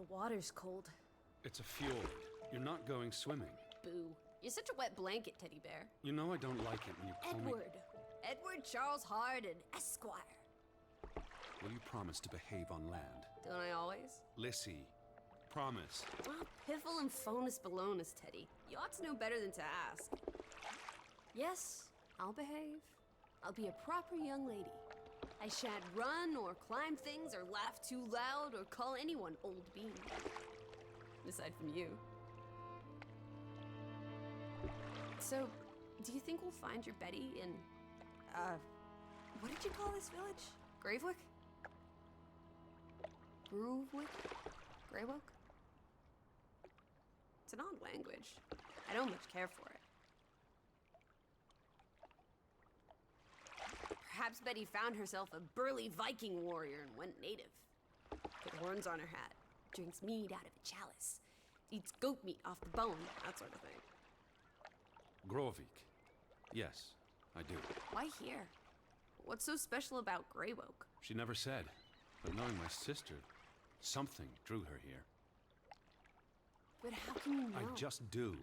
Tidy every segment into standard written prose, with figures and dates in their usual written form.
water's cold. It's a fjord. You're not going swimming. Boo. You're such a wet blanket, teddy bear. You know I don't like it when you call me... Edward Charles Harden, Esquire. Will you promise to behave on land? Don't I always? Lissy, promise. Well, piffle and phonus balonus, Teddy. You ought to know better than to ask. Yes, I'll behave. I'll be a proper young lady. I shan't run or climb things or laugh too loud or call anyone old bean. Aside from you. So, do you think we'll find your Betty in, what did you call this village? Gravewick? Groovewick? Greywoke? It's an odd language. I don't much care for it. Perhaps Betty found herself a burly Viking warrior and went native. Put horns on her hat, drinks mead out of a chalice, eats goat meat off the bone, that sort of thing. Grovik. Yes, I do. Why here? What's so special about Greywoke? She never said, but knowing my sister, something drew her here. But how can you know? I just do.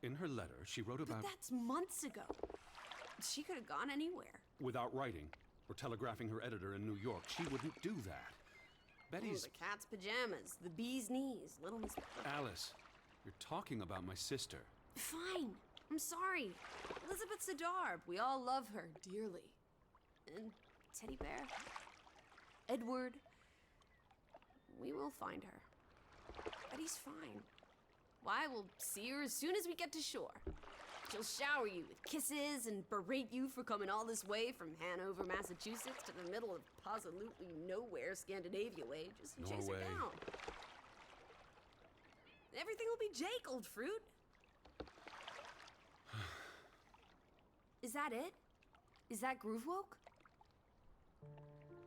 In her letter, she wrote about... But that's months ago. She could have gone anywhere. Without writing, or telegraphing her editor in New York, she wouldn't do that. Betty's... The cat's pajamas, the bee's knees, little Miss... Alice, you're talking about my sister. Fine. I'm sorry. Elizabeth Sidarb. We all love her dearly. And Teddy Bear. Edward. We will find her. Betty's fine. Why, we'll see her as soon as we get to shore. She'll shower you with kisses and berate you for coming all this way from Hanover, Massachusetts to the middle of absolutely nowhere Scandinavia way just to chase her down. Everything will be Jake, old fruit. Is that it? Is that Groovewoke?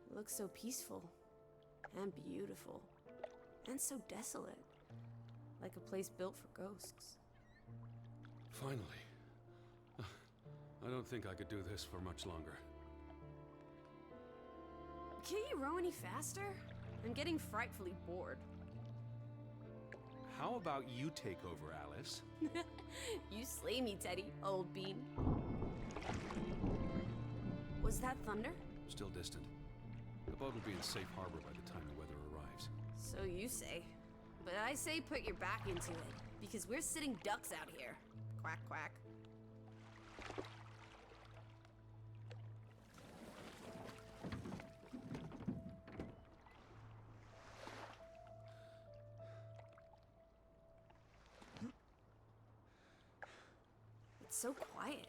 It looks so peaceful and beautiful and so desolate, like a place built for ghosts. Finally. I don't think I could do this for much longer. Can't you row any faster? I'm getting frightfully bored. How about you take over, Alice? You slay me, Teddy, old bean. Was that thunder? Still distant. The boat will be in safe harbor by the time the weather arrives. So you say. But I say put your back into it, because we're sitting ducks out here. Quack, quack. It's so quiet.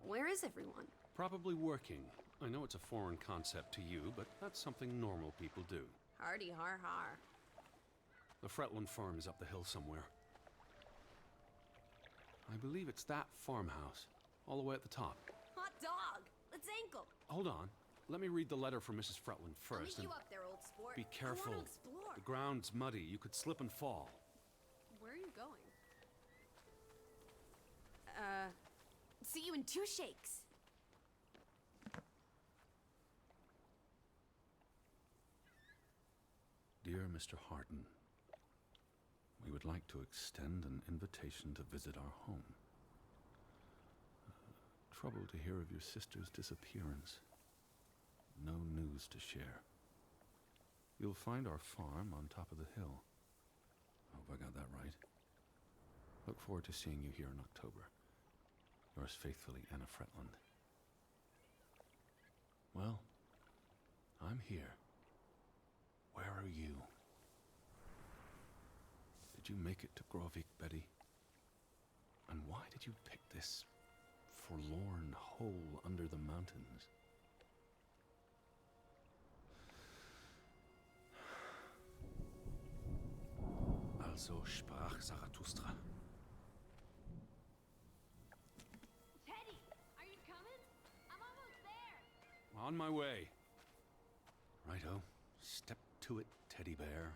Where is everyone? Probably working. I know it's a foreign concept to you, but that's something normal people do. Hardy har har. The Fretland farm is up the hill somewhere. I believe it's that farmhouse, all the way at the top. Hot dog! Let's ankle! Hold on. Let me read the letter from Mrs. Fretland first. I'll meet you up there, old sport. Be careful. I want to explore. The ground's muddy. You could slip and fall. Where are you going? See you in 2 shakes. Dear Mr. Harden, we would like to extend an invitation to visit our home. Troubled to hear of your sister's disappearance. No news to share. You'll find our farm on top of the hill. I hope I got that right. Look forward to seeing you here in October. Yours faithfully, Anna Fretland. Well, I'm here. Where are you? Did you make it to Grovik, Betty? And why did you pick this forlorn hole under the mountains? Also sprach Zarathustra. Teddy, are you coming? I'm almost there. On my way. Righto. Step to it, teddy bear.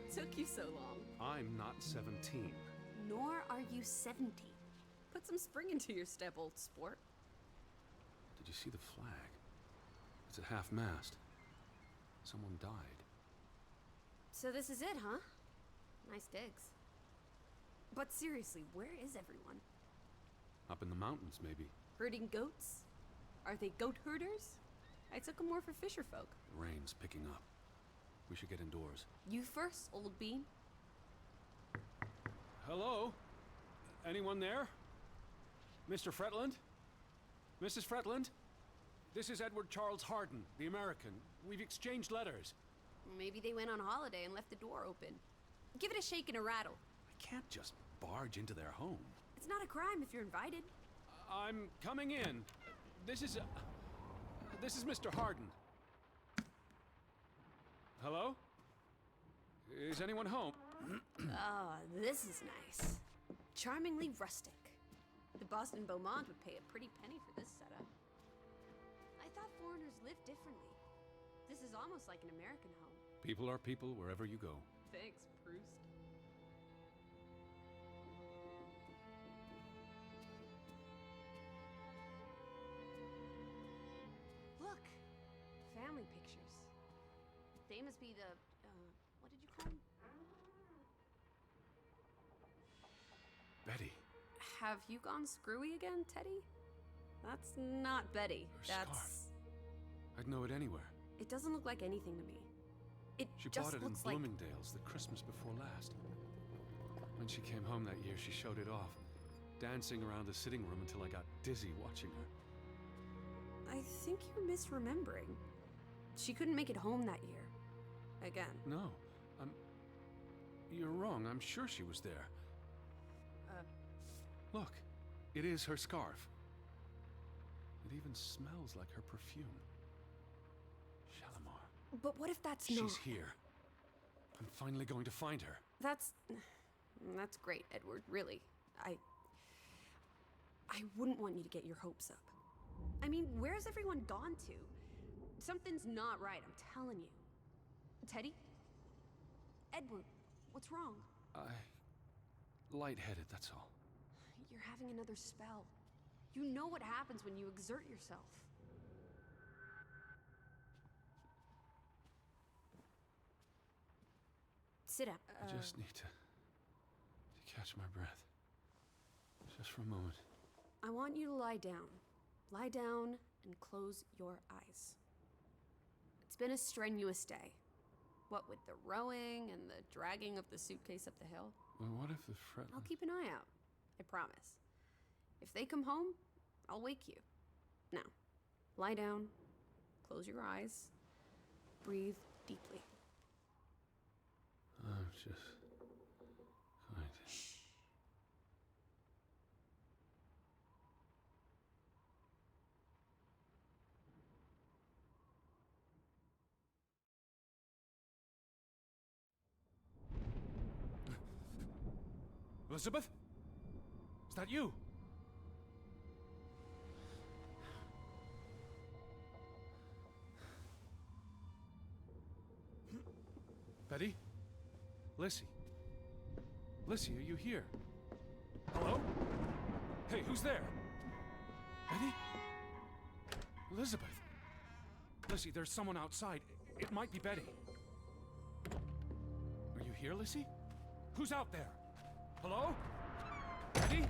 What took you so long? I'm not 17. Nor are you 70. Put some spring into your step, old sport. Did you see the flag? It's at half-mast. Someone died. So this is it, huh? Nice digs. But seriously, where is everyone? Up in the mountains, maybe. Herding goats? Are they goat herders? I took them more for fisher folk. The rain's picking up. We should get indoors. You first, old bean. Hello? Anyone there? Mr. Fretland? Mrs. Fretland? This is Edward Charles Harden, the American. We've exchanged letters. Maybe they went on holiday and left the door open. Give it a shake and a rattle. I can't just barge into their home. It's not a crime if you're invited. I'm coming in. This is Mr. Harden. Hello? Is anyone home? Ah, this is nice. Charmingly rustic. The Boston Beaumont would pay a pretty penny for this setup. I thought foreigners lived differently. This is almost like an American home. People are people wherever you go. Thanks, Proust. Look! Family pictures. They must be the, what did you call them? Betty. Have you gone screwy again, Teddy? That's not Betty. Her That's... scarf. I'd know it anywhere. It doesn't look like anything to me. It She just bought it in looks like... Bloomingdale's the Christmas before last. When she came home that year, she showed it off, dancing around the sitting room until I got dizzy watching her. I think you're misremembering. She couldn't make it home that year. Again. No, you're wrong. I'm sure she was there. Look, it is her scarf. It even smells like her perfume. Shalimar. But what if that's not... She's here. I'm finally going to find her. That's great, Edward, really. I wouldn't want you to get your hopes up. I mean, where's everyone gone to? Something's not right, I'm telling you. Teddy? Edward, what's wrong? Lightheaded, that's all. You're having another spell. You know what happens when you exert yourself. Sit down. I just need to catch my breath. Just for a moment. I want you to lie down. Lie down and close your eyes. It's been a strenuous day. What with the rowing and the dragging of the suitcase up the hill. Well, what if the I'll keep an eye out. I promise. If they come home, I'll wake you. Now, lie down, close your eyes, breathe deeply. I'm just going to... Elizabeth? Is that you? Betty? Lissy? Lissy, are you here? Hello? Hey, who's there? Betty? Elizabeth? Lissy, there's someone outside. It might be Betty. Are you here, Lissy? Who's out there? Hello? Betty?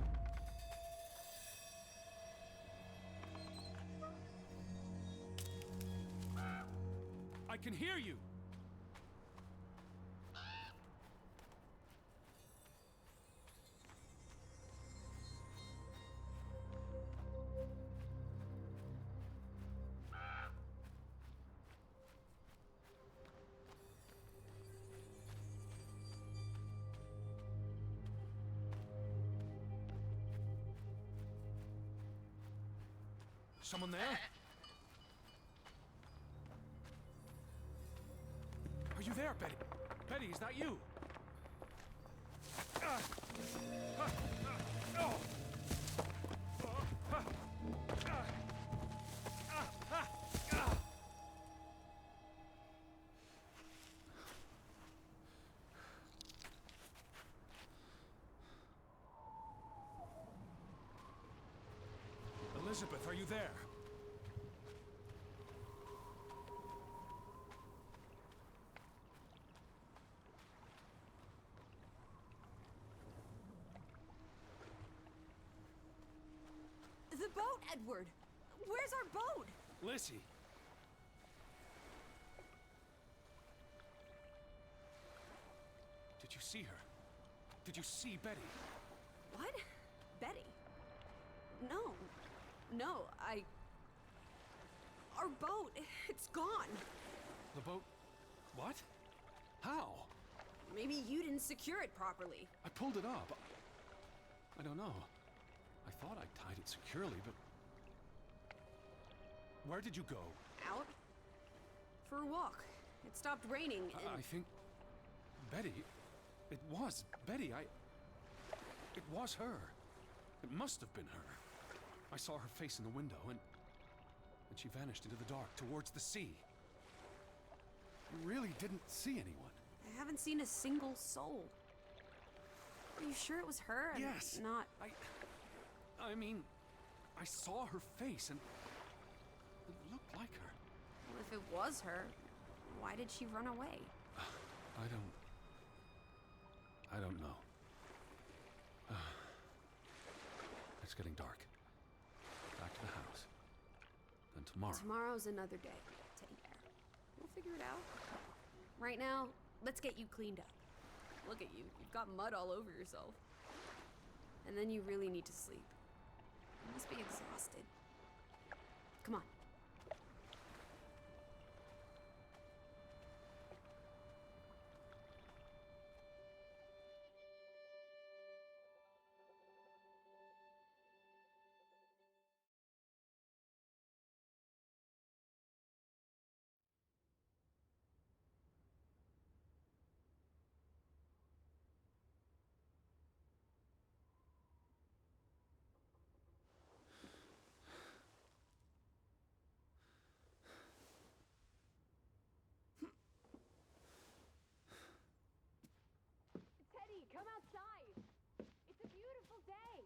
I can hear you! Someone there? Are you there, Betty? Betty, is that you? Elizabeth, are you there? The boat, Edward! Where's our boat? Lizzie! Did you see her? Did you see Betty? What? Betty? No. No, Our boat, it's gone. The boat... What? How? Maybe you didn't secure it properly. I pulled it up. I don't know. I thought I tied it securely, but... Where did you go? Out? For a walk. It stopped raining and... I think... Betty... It was Betty. It was her. It must have been her. I saw her face in the window, and she vanished into the dark towards the sea. I really didn't see anyone. I haven't seen a single soul. Are you sure it was her and Yes. not... I mean, I saw her face, and it looked like her. Well, if it was her, why did she run away? I don't know. It's getting dark. Back to the house. Then tomorrow. Tomorrow's another day, Teddy Bear. We'll figure it out. Right now, let's get you cleaned up. Look at you. You've got mud all over yourself. And then you really need to sleep. You must be exhausted. Come on. Teddy, come outside. It's a beautiful day.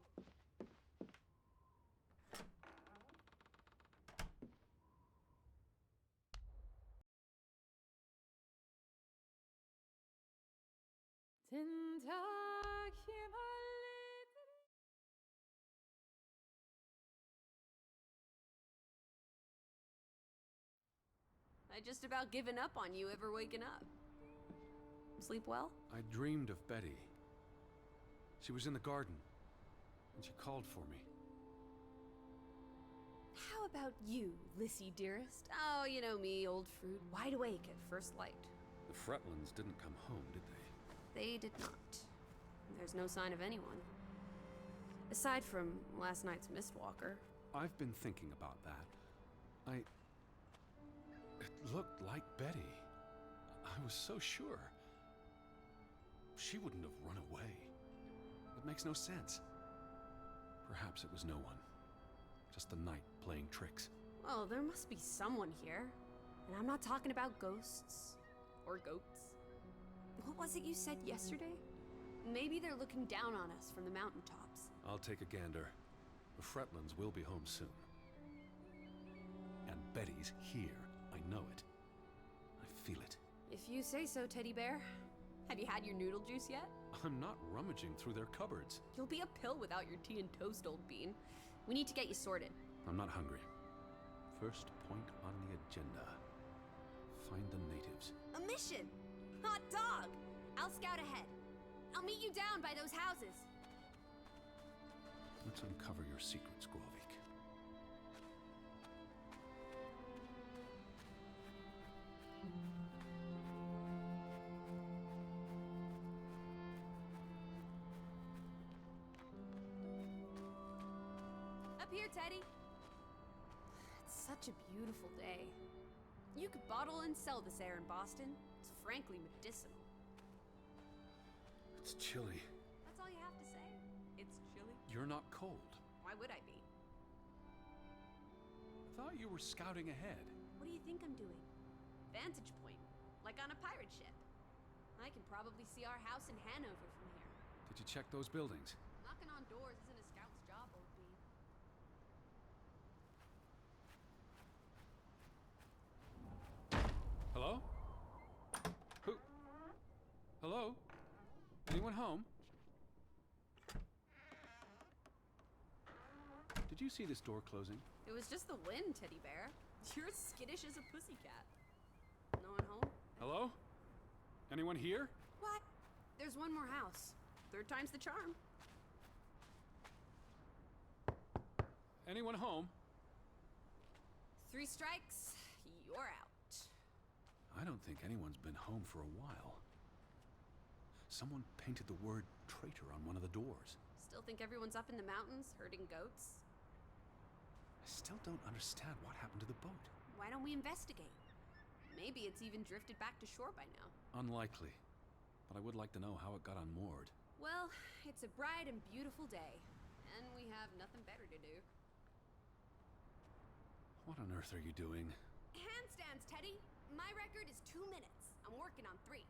I just about given up on you ever waking up. Sleep well? I dreamed of Betty. She was in the garden, and she called for me. How about you, Lissy dearest? Oh, you know me, old fruit, wide awake at first light. The Fretlands didn't come home, did they? They did not. There's no sign of anyone. Aside from last night's Mistwalker. I've been thinking about that. It looked like Betty. I was so sure. She wouldn't have run away. It makes no sense. Perhaps it was no one. Just the night playing tricks. Well, there must be someone here. And I'm not talking about ghosts. Or goats. What was it you said yesterday? Maybe they're looking down on us from the mountaintops. I'll take a gander. The Fretlands will be home soon. And Betty's here. I know it. I feel it. If you say so, Teddy Bear. Have you had your noodle juice yet? I'm not rummaging through their cupboards. You'll be a pill without your tea and toast, old bean. We need to get you sorted. I'm not hungry. First point on the agenda. Find the natives. A mission! Hot dog! I'll scout ahead. I'll meet you down by those houses. Let's uncover your secrets, Gwalvik. Up here, Teddy. It's such a beautiful day. You could bottle and sell this air in Boston. It's frankly medicinal. It's chilly. That's all you have to say? It's chilly? You're not cold. Why would I be? I thought you were scouting ahead. What do you think I'm doing? Vantage point, like on a pirate ship. I can probably see our house in Hanover from here. Did you check those buildings? Knocking on doors isn't a scout's job, old bean. Anyone home? Did you see this door closing? It was just the wind, Teddy Bear. You're as skittish as a pussycat. No one home? Hello? Anyone here? What? There's one more house. Third time's the charm. Anyone home? 3 strikes, you're out. I don't think anyone's been home for a while. Someone painted the word traitor on one of the doors. Still think everyone's up in the mountains herding goats? I still don't understand what happened to the boat. Why don't we investigate? Maybe it's even drifted back to shore by now. Unlikely. But I would like to know how it got unmoored. Well, it's a bright and beautiful day, and we have nothing better to do. What on earth are you doing? Handstands, Teddy! My record is 2 minutes. I'm working on 3.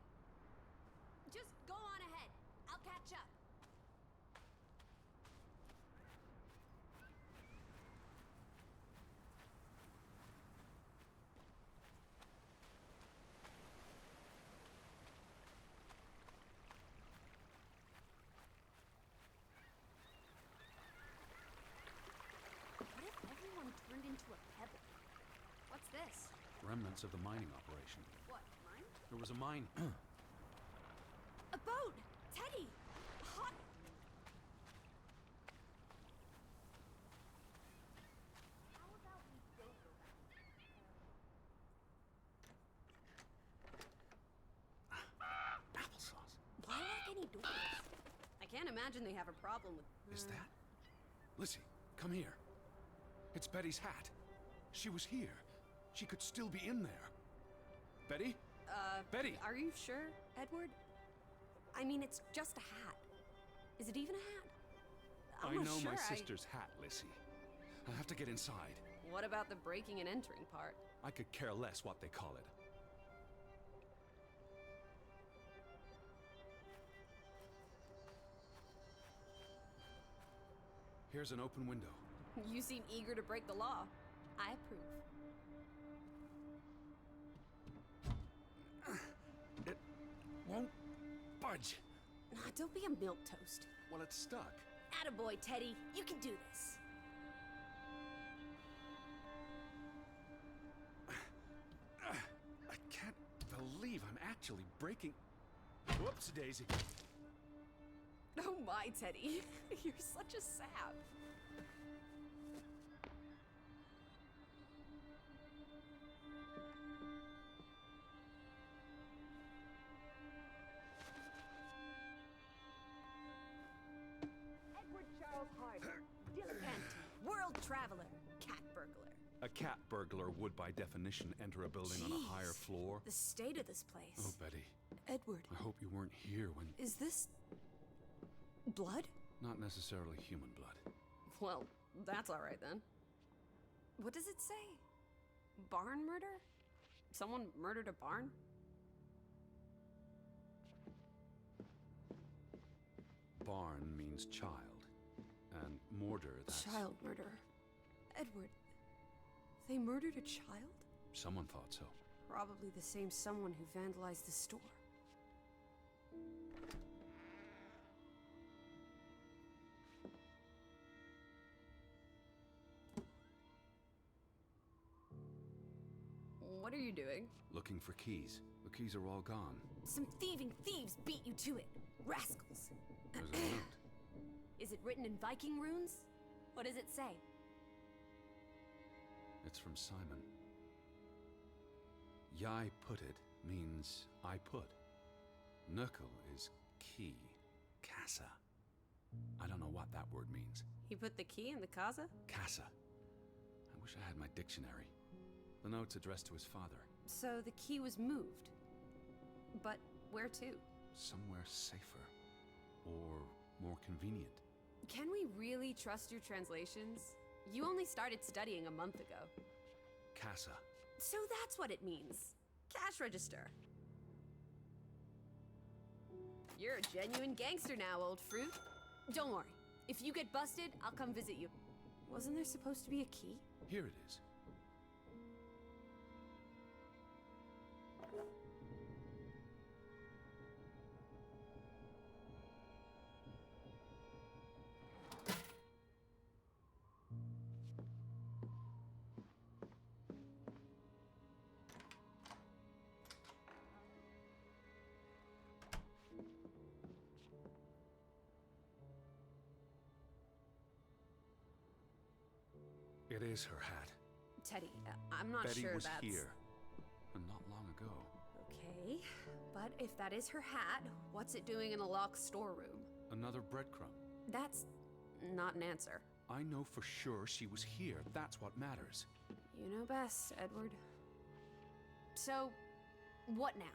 Just go on ahead. I'll catch up. What if everyone turned into a pebble? What's this? Remnants of the mining operation. What, mine? There was a mine. A boat! Teddy! Hot! How about we don't go back? Applesauce. Why lock any doors? I can't imagine they have a problem with... Is that? Lizzie, come here. It's Betty's hat. She was here. She could still be in there. Betty? Betty! Are you sure, Edward? I mean, it's just a hat. Is it even a hat? I not know sure my sister's hat, Lizzie. I have to get inside. What about the breaking and entering part? I could care less what they call it. Here's an open window. You seem eager to break the law. I approve. It won't budge. Don't be a milquetoast. Well, it's stuck. Attaboy, Teddy. You can do this. I can't believe I'm actually breaking... Whoops, Daisy. Oh my, Teddy. You're such a sap. Edward Charles Hardy, dilettante. World traveler. Cat burglar. A cat burglar would, by definition, enter a building on a higher Jeez. floor. The state of this place. Oh, Betty. Edward, I hope you weren't here when... is this... blood? Not necessarily human blood. Well, that's all right then. What does it say? Barn murder? Someone murdered a barn? Barn means child. And mortar, that's... Child murder. Edward, they murdered a child? Someone thought so. Probably the same someone who vandalized the store. What are you doing? Looking for keys. The keys are all gone. Some thieving thieves beat you to it. Rascals. There's a note. Is it written in Viking runes? What does it say? It's from Simon. Yai put it means I put. Knuckle is key. Casa. I don't know what that word means. He put the key in the casa? Casa. I wish I had my dictionary. The note's addressed to his father. So the key was moved. But where to? Somewhere safer. Or more convenient. Can we really trust your translations? You only started studying a month ago. Casa. So that's what it means. Cash register. You're a genuine gangster now, old fruit. Don't worry. If you get busted, I'll come visit you. Wasn't there supposed to be a key? Here it is. It is her hat. Teddy, I'm not Betty sure was that's... here. And not long ago. Okay, but if that is her hat, what's it doing in a locked storeroom? Another breadcrumb. That's not an answer. I know for sure she was here. That's what matters. You know best, Edward. So, what now?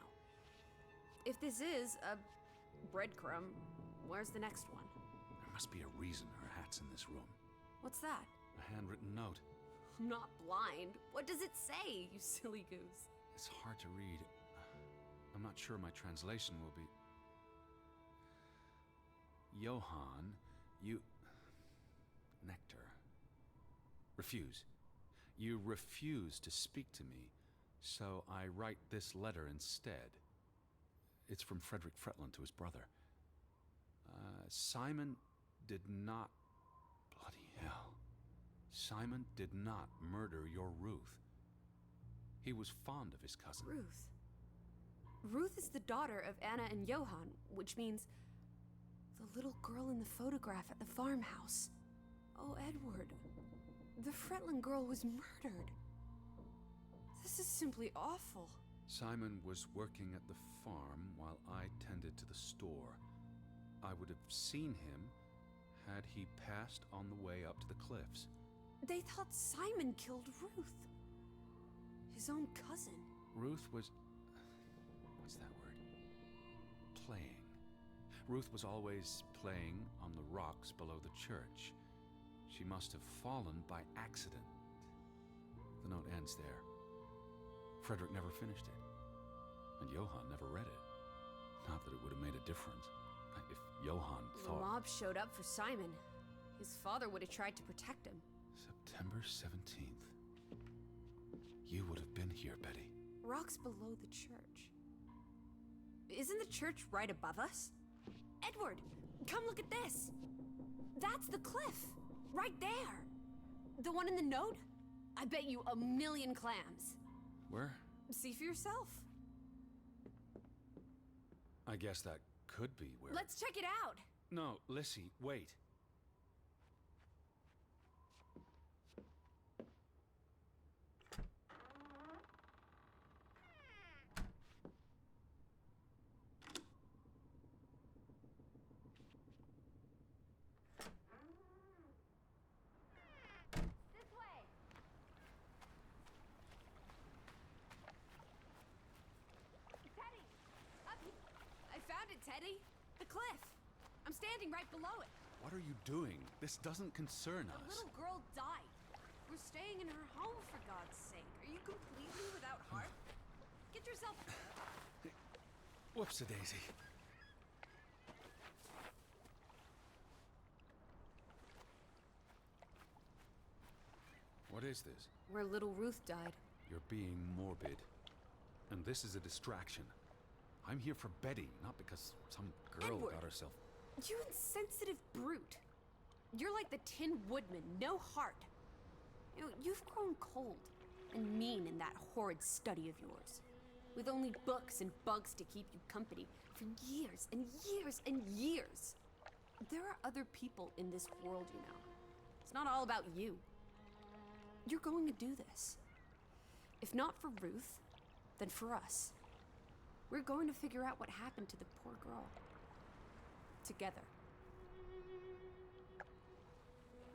If this is a breadcrumb, where's the next one? There must be a reason her hat's in this room. What's that? A handwritten note. I'm not blind. What does it say, you silly goose? It's hard to read. I'm not sure my translation will be... Johann, you... Nectar. Refuse. You refuse to speak to me, so I write this letter instead. It's from Frederick Fretland to his brother. Simon did not... Bloody hell. Simon did not murder your Ruth. He was fond of his cousin. Ruth. Ruth is the daughter of Anna and Johann, which means the little girl in the photograph at the farmhouse. Oh, Edward. The Fretland girl was murdered. This is simply awful. Simon was working at the farm while I tended to the store. I would have seen him had he passed on the way up to the cliffs. They thought Simon killed Ruth. His own cousin. Ruth was... what's that word? Playing. Ruth was always playing on the rocks below the church. She must have fallen by accident. The note ends there. Frederick never finished it. And Johann never read it. Not that it would have made a difference. If Johann The thought... mob showed up for Simon. His father would have tried to protect him. September 17th. You would have been here, Betty. Rocks below the church. Isn't the church right above us? Edward, come look at this. That's the cliff. Right there. The one in the note? I bet you 1,000,000 clams. Where? See for yourself. I guess that could be where... Let's check it out. No, Lissy, wait. This way. Teddy, up here. I found it, Teddy. The cliff. I'm standing right below it. What are you doing? This doesn't concern The us. little girl died. We're staying in her home, for God's sake. Are you completely without heart? Get yourself... Whoops-a-daisy. What is this? Where little Ruth died. You're being morbid. And this is a distraction. I'm here for Betty, not because some girl Edward. got herself... You insensitive brute. You're like the Tin Woodman, no heart. You know, you've grown cold and mean in that horrid study of yours. With only books and bugs to keep you company for years and years and years. There are other people in this world, you know. It's not all about you. You're going to do this. If not for Ruth, then for us. We're going to figure out what happened to the poor girl. Together.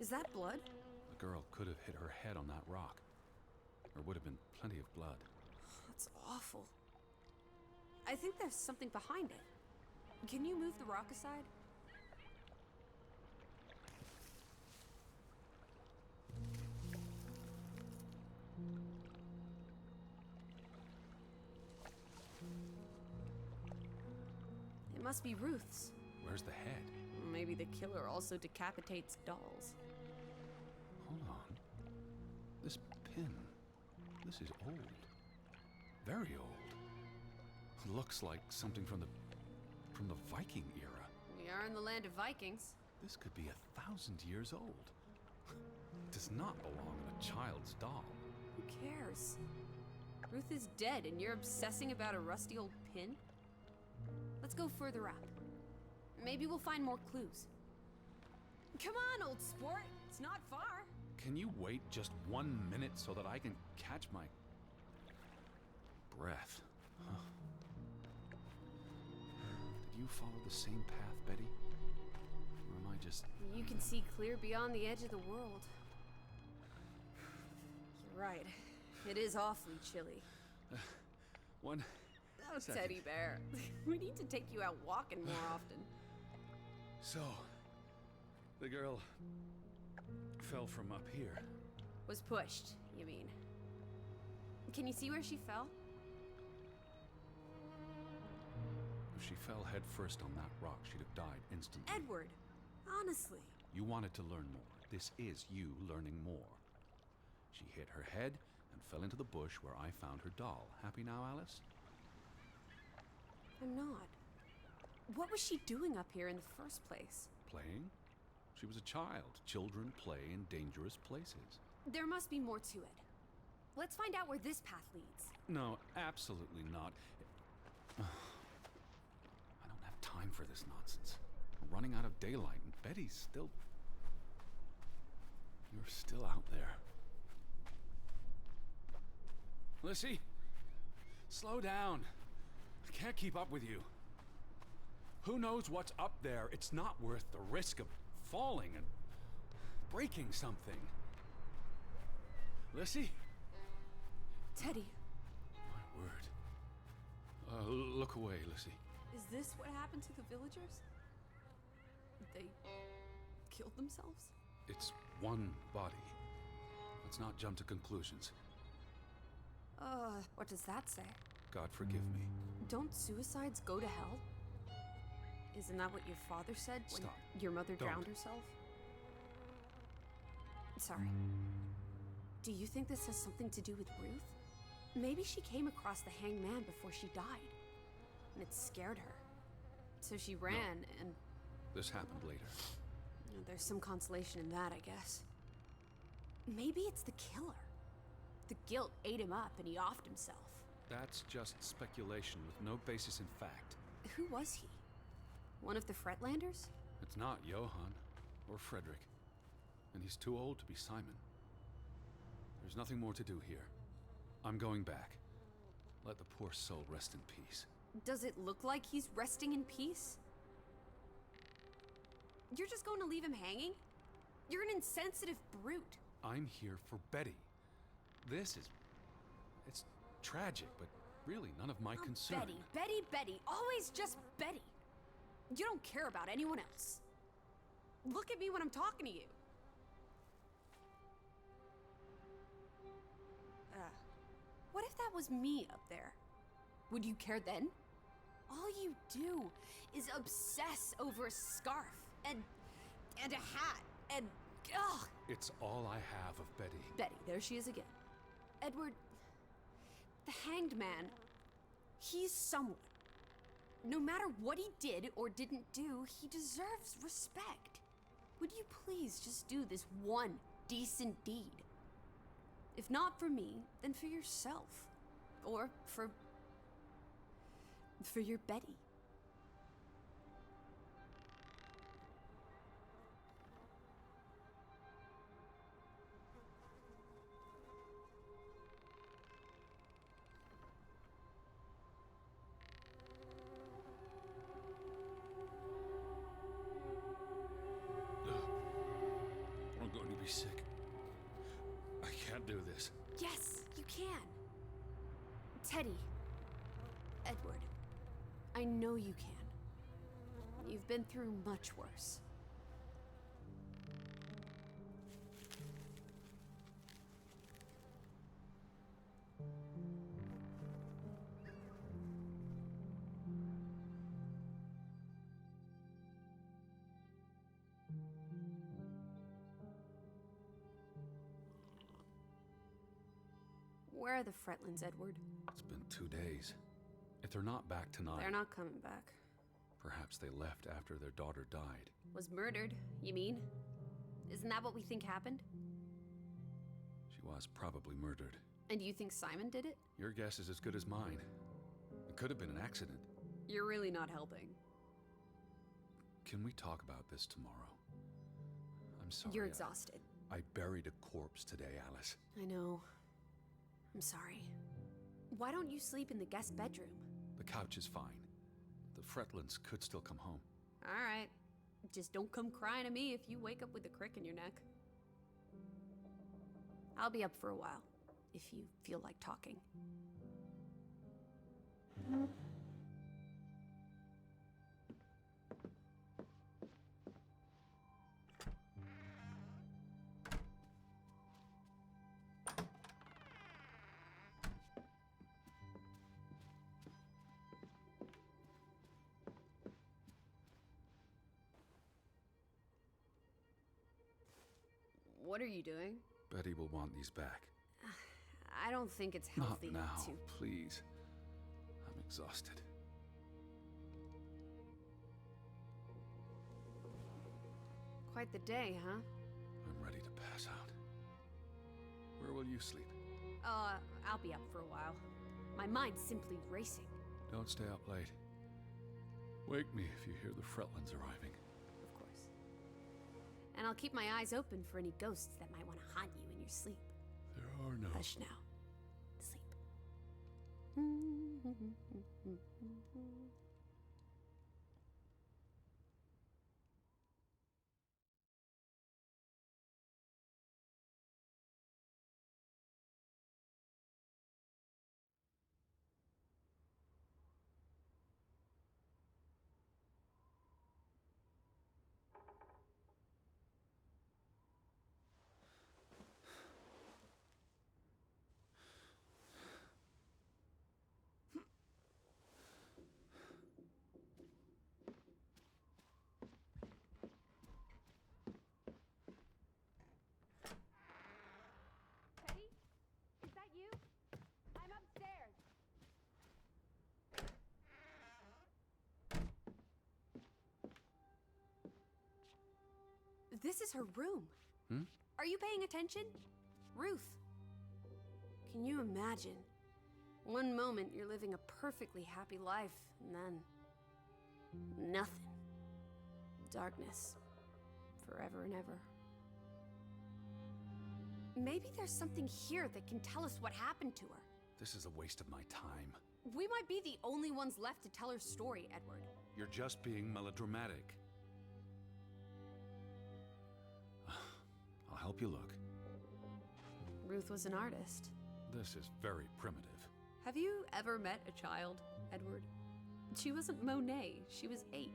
Is that blood? The girl could have hit her head on that rock. There would have been plenty of blood. That's awful. I think there's something behind it. Can you move the rock aside? It must be Ruth's. Where's the head? Maybe the killer also decapitates dolls. Hold on. This pin. This is old. Very old. Looks like something from the Viking era. We are in the land of Vikings. This could be 1,000 years old. It does not belong in a child's doll. Who cares? Ruth is dead and you're obsessing about a rusty old pin? Let's go further up. Maybe we'll find more clues. Come on, old sport. It's not far. Can you wait just 1 minute so that I can catch my breath? Huh. Did you follow the same path, Betty? Or am I just... You can see clear beyond the edge of the world. You're right. It is awfully chilly. One Oh, second. Teddy Bear. We need to take you out walking more often. So, the girl fell from up here. Was pushed, you mean? Can you see where she fell? If she fell head first on that rock, she'd have died instantly. Edward, honestly. You wanted to learn more. This is you learning more. She hit her head and fell into the bush where I found her doll. Happy now, Alice? I'm not. What was she doing up here in the first place? Playing? She was a child. Children play in dangerous places. There must be more to it. Let's find out where this path leads. No, absolutely not. I don't have time for this nonsense. We're running out of daylight, and Betty's still... You're still out there. Lissy, slow down. I can't keep up with you. Who knows what's up there? It's not worth the risk of falling and breaking something. Lissy? Teddy, My word. Look away, Lissy. is this what happened to the villagers? They killed themselves? It's one body. Let's not jump to conclusions. What does that say? God forgive me. Don't suicides go to hell? Isn't that what your father said when Stop. your mother Don't. drowned herself? Sorry. Do you think this has something to do with Ruth? Maybe she came across the hanged man before she died, and it scared her. So she ran, and This happened later. there's some consolation in that, I guess. Maybe it's the killer. The guilt ate him up, and he offed himself. That's just speculation with no basis in fact. Who was he? One of the Fretlanders? It's not Johann or Frederick. And he's too old to be Simon. There's nothing more to do here. I'm going back. Let the poor soul rest in peace. Does it look like he's resting in peace? You're just going to leave him hanging? You're an insensitive brute. I'm here for Betty. It's tragic, but really none of my concern. Betty, always just Betty. You don't care about anyone else. Look at me when I'm talking to you. What if that was me up there? Would you care then? All you do is obsess over a scarf and a hat and ugh. It's all I have of Betty. Betty, there she is again. Edward, the hanged man, he's someone. No matter what he did or didn't do, he deserves respect. Would you please just do this one decent deed? If not for me, then for yourself. Or for your Betty. I'm going to be sick. I can't do this. Yes, you can. Teddy. Edward. I know you can. You've been through much worse. Where are the Fretlands, Edward? It's been 2 days. If they're not back tonight... They're not coming back. Perhaps they left after their daughter died. Was murdered, you mean? Isn't that what we think happened? She was probably murdered. And you think Simon did it? Your guess is as good as mine. It could have been an accident. You're really not helping. Can we talk about this tomorrow? I'm sorry. You're exhausted. I buried a corpse today, Alice. I know. I'm sorry. Why don't you sleep in the guest bedroom? The couch is fine. The Fretlands could still come home. All right. Just don't come crying to me if you wake up with a crick in your neck. I'll be up for a while, if you feel like talking. What are you doing? Betty will want these back. I don't think it's healthy Not now, to... please. I'm exhausted. Quite the day, huh? I'm ready to pass out. Where will you sleep? I'll be up for a while. My mind's simply racing. Don't stay up late. Wake me if you hear the Fretlands arriving. Of course. And I'll keep my eyes open for any ghosts that might want to haunt you in your sleep. There are no... Hush now. Sleep. Teddy? Is that you? I'm upstairs. This is her room. Hmm? Are you paying attention? Ruth. Can you imagine? One moment you're living a perfectly happy life, and then... nothing. Darkness. Forever and ever. Maybe there's something here that can tell us what happened to her. This is a waste of my time. We might be the only ones left to tell her story, Edward. You're just being melodramatic. I'll help you look. Ruth was an artist. This is very primitive. Have you ever met a child, Edward? She wasn't Monet, she was 8.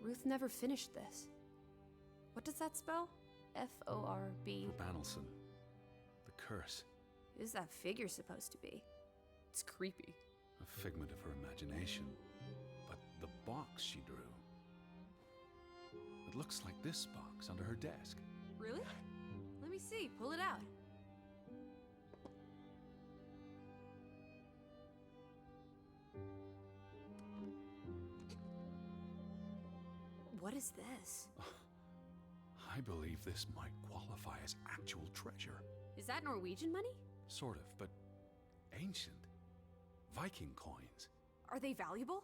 Ruth never finished this. What does that spell? F-O-R-B. Banelson. The curse. Who's that figure supposed to be? It's creepy. A figment of her imagination. But the box she drew. It looks like this box under her desk. Really? Let me see, pull it out. What is this? I believe this might qualify as actual treasure. Is that Norwegian money? Sort of, but ancient. Viking coins. Are they valuable?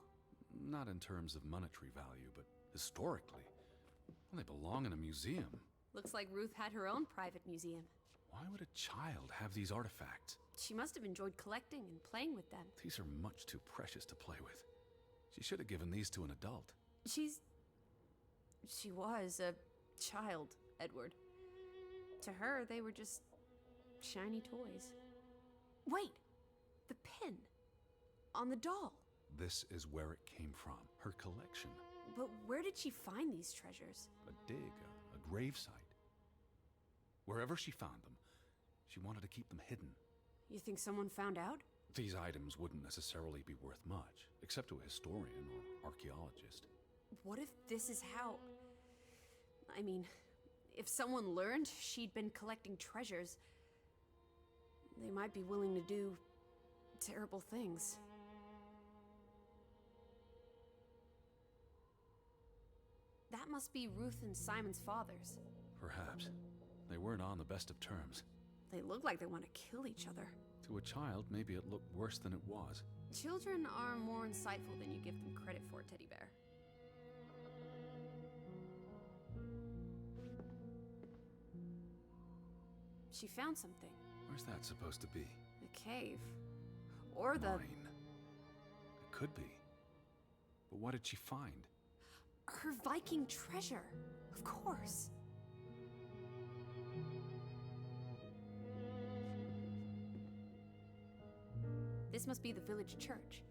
Not in terms of monetary value, but historically. Well, they belong in a museum. Looks like Ruth had her own private museum. Why would a child have these artifacts? She must have enjoyed collecting and playing with them. These are much too precious to play with. She should have given these to an adult. She was a child, Edward. To her, they were just shiny toys. Wait! The pin! On the doll! This is where it came from, her collection. But where did she find these treasures? A dig, a grave site. Wherever she found them, she wanted to keep them hidden. You think someone found out? These items wouldn't necessarily be worth much, except to a historian or archaeologist. What if this is how... I mean, if someone learned she'd been collecting treasures, they might be willing to do terrible things. That must be Ruth and Simon's fathers. Perhaps. They weren't on the best of terms. They look like they want to kill each other. To a child, maybe it looked worse than it was. Children are more insightful than you give them credit for, Teddy Bear. she found something. Where's that supposed to be? A cave. Or the... Mine. It could be. But what did she find? her Viking treasure. Of course. This must be the village church.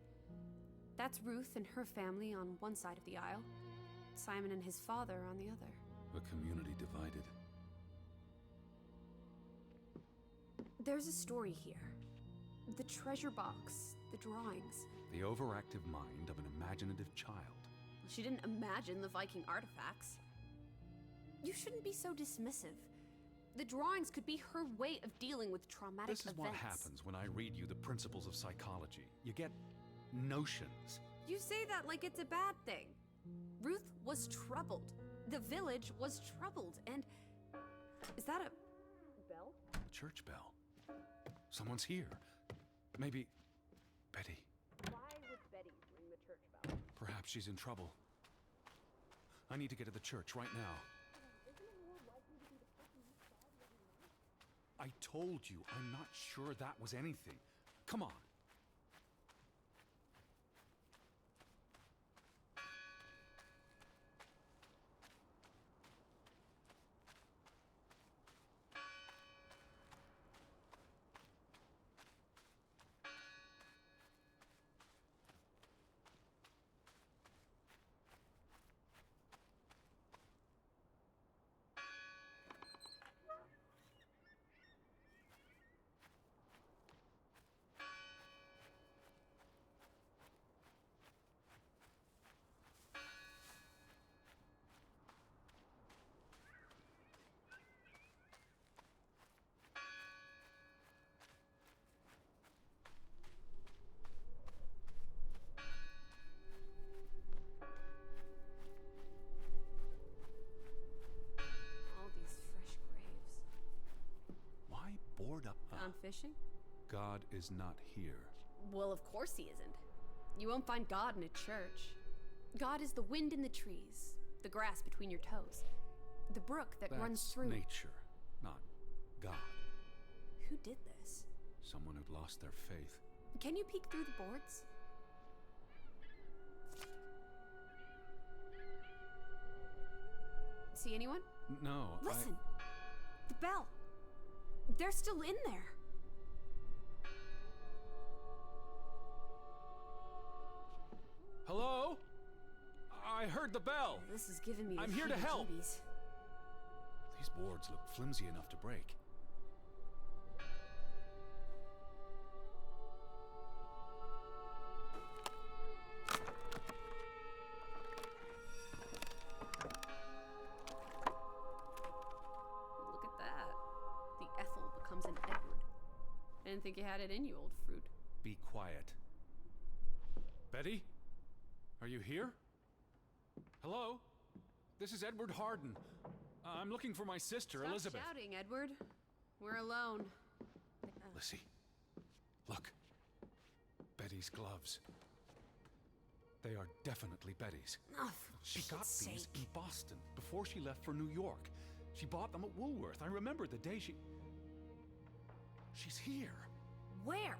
That's Ruth and her family on one side of the aisle. Simon and his father on the other. A community divided. There's a story here. The treasure box, the drawings. The overactive mind of an imaginative child. She didn't imagine the Viking artifacts. You shouldn't be so dismissive. The drawings could be her way of dealing with traumatic events. This is what happens when I read you the principles of psychology. You get notions. You say that like it's a bad thing. Ruth was troubled. The village was troubled, and... Is that a... bell? A church bell. Someone's here. Maybe... Betty. Why would Betty ring the church bell? Perhaps she's in trouble. I need to get to the church right now. I told you, I'm not sure that was anything. Come on. Board up. Gone fishing? God is not here. Well, of course he isn't. You won't find God in a church. God is the wind in the trees, the grass between your toes, the brook that runs through... That's nature, not God. Who did this? Someone who'd lost their faith. Can you peek through the boards? See anyone? No, Listen! The bell! They're still in there. Hello? I heard the bell. This is giving me the I'm here to help. heebie-jeebies. These boards look flimsy enough to break. Look at that. The Ethel becomes an Edward. I didn't think you had it in you, old fruit. Be quiet. Betty? Are you here? Hello? This is Edward Harden. I'm looking for my sister, Stop Elizabeth. shouting, Edward. We're alone. Lissy, look. Betty's gloves. They are definitely Betty's. Oh, for She got Pete's these sake. in Boston before she left for New York. She bought them at Woolworth. I remember the day she... She's here. Where?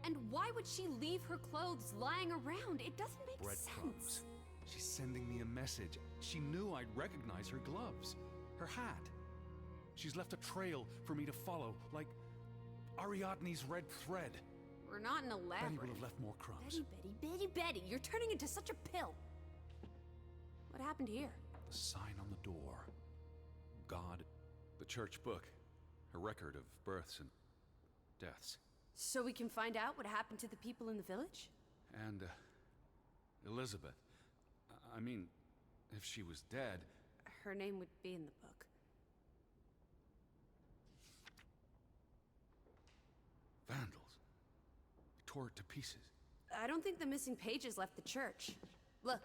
And why would she leave her clothes lying around? It doesn't make Breadcrumbs. sense. She's sending me a message. She knew I'd recognize her gloves, her hat. She's left a trail for me to follow, like Ariadne's red thread. We're not in a Betty labyrinth. will have left more crumbs. Betty, you're turning into such a pill. What happened here? The sign on the door. God. The church book. A record of births and deaths. So we can find out what happened to the people in the village? And, Elizabeth. I mean, if she was dead... Her name would be in the book. Vandals. Tore it to pieces. I don't think the missing pages left the church. Look.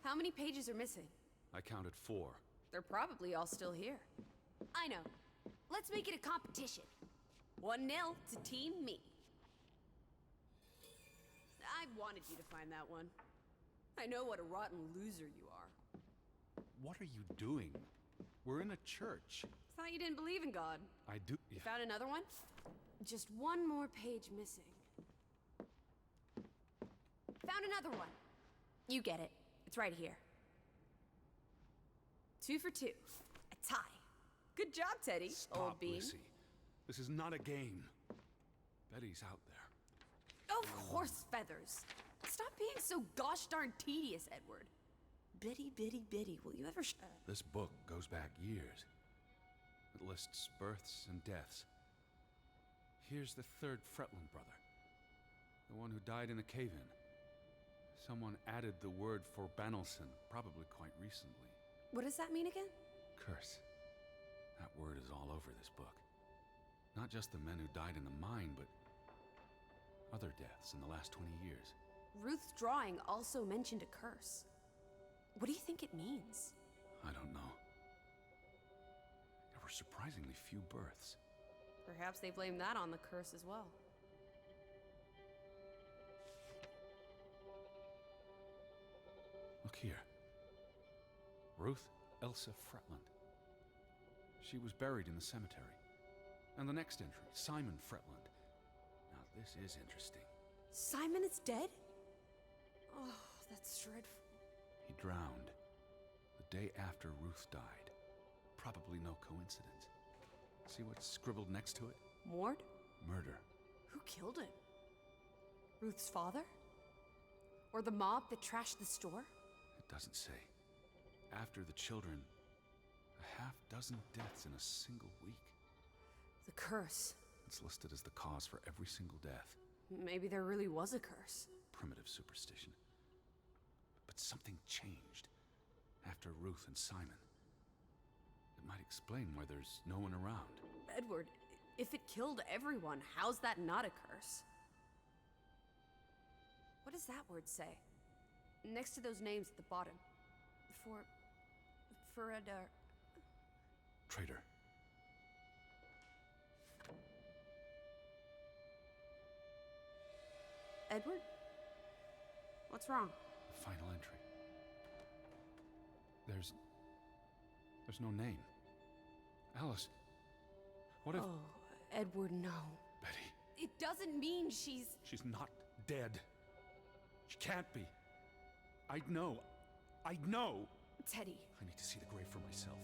How many pages are missing? I counted 4. They're probably all still here. I know. Let's make it a competition. 1-0 to Team Me. I wanted you to find that one. I know what a rotten loser you are. What are you doing? We're in a church. Thought you didn't believe in God. I do. You found another one? Just one more page missing. Found another one. You get it. It's right here. 2 for 2. A tie. Good job, Teddy, Stop, old bean. Lissy. This is not a game. Betty's out there. Of course, Feathers. Stop being so gosh darn tedious, Edward. Bitty, bitty, bitty, will you ever This book goes back years. It lists births and deaths. Here's the 3rd Fretland brother. The one who died in a cave-in. Someone added the word for Banelson, probably quite recently. What does that mean again? Curse. That word is all over this book. Not just the men who died in the mine, but other deaths in the last 20 years. Ruth's drawing also mentioned a curse. What do you think it means? I don't know. There were surprisingly few births. Perhaps they blame that on the curse as well. Look here. Ruth Elsa Fretland. She was buried in the cemetery. And the next entry, Simon Fretland. Now this is interesting. Simon is dead? Oh, that's dreadful. He drowned the day after Ruth died. Probably no coincidence. See what's scribbled next to it? Mord? Murder. Who killed him? Ruth's father? Or the mob that trashed the store? It doesn't say. After the children, a half-dozen deaths in a single week. The curse. It's listed as the cause for every single death. Maybe there really was a curse. Primitive superstition. But something changed after Ruth and Simon. It might explain why there's no one around. Edward, if it killed everyone, how's that not a curse? What does that word say? Next to those names at the bottom. For a Traitor. Edward? What's wrong? The final entry. There's no name. Alice, what if... Oh, Edward, no. Betty, It doesn't mean she's... she's not dead. She can't be. I know. Teddy. I need to see the grave for myself.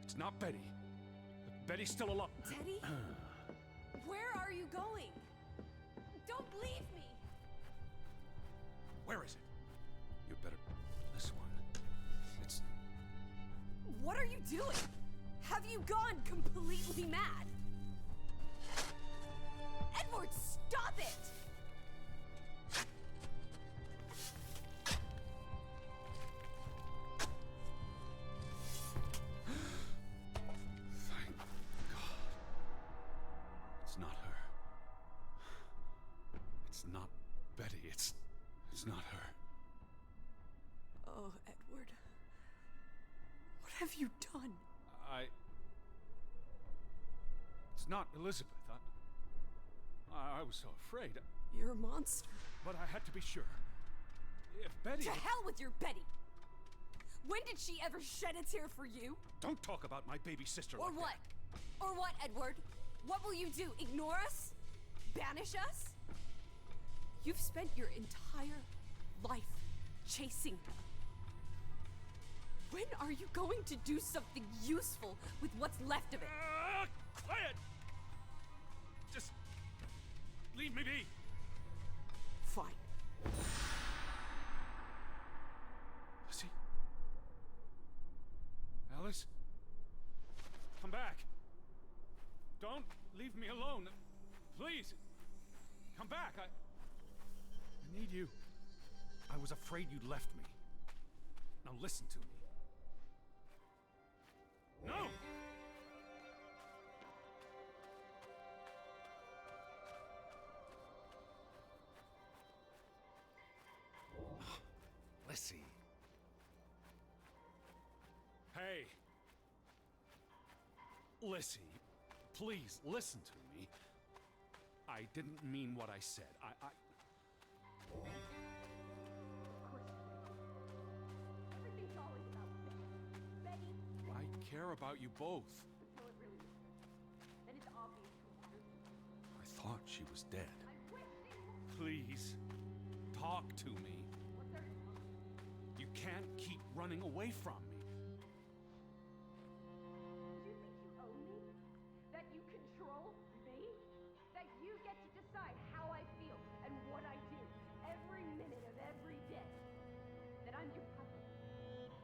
It's not Betty. Betty's still alive. Teddy? Where are you going? Don't leave me! Where is it? You better... This one. It's... What are you doing? Have you gone completely mad? Edward, stop it! Thank God. It's not her. It's not Betty. It's not her. Oh, Edward. What have you done? It's not Elizabeth. I was so afraid. You're a monster. But I had to be sure. If Betty... To hell with your Betty! When did she ever shed a tear for you? Don't talk about my baby sister Or like what? that. Or what, Edward? What will you do? Ignore us? Banish us? You've spent your entire life chasing her. When are you going to do something useful with what's left of it? Quiet! Just... leave me be. Fine. Lizzie? Alice? Come back. Don't leave me alone. Please. Come back. I need you. I was afraid you'd left me. Now listen to me. No! Lissy. Hey. Lissy, please listen to me. I didn't mean what I said. Everything's always about Betty. Betty. I care about you both. So it really is. Then it's obvious who matters. I thought she was dead. I wish they were. Please, talk to me. What's there to talk? You can't keep running away from me. Do you think you own me? That you control me? That you get to decide how I feel and what I do every minute of every day? That I'm your puppet?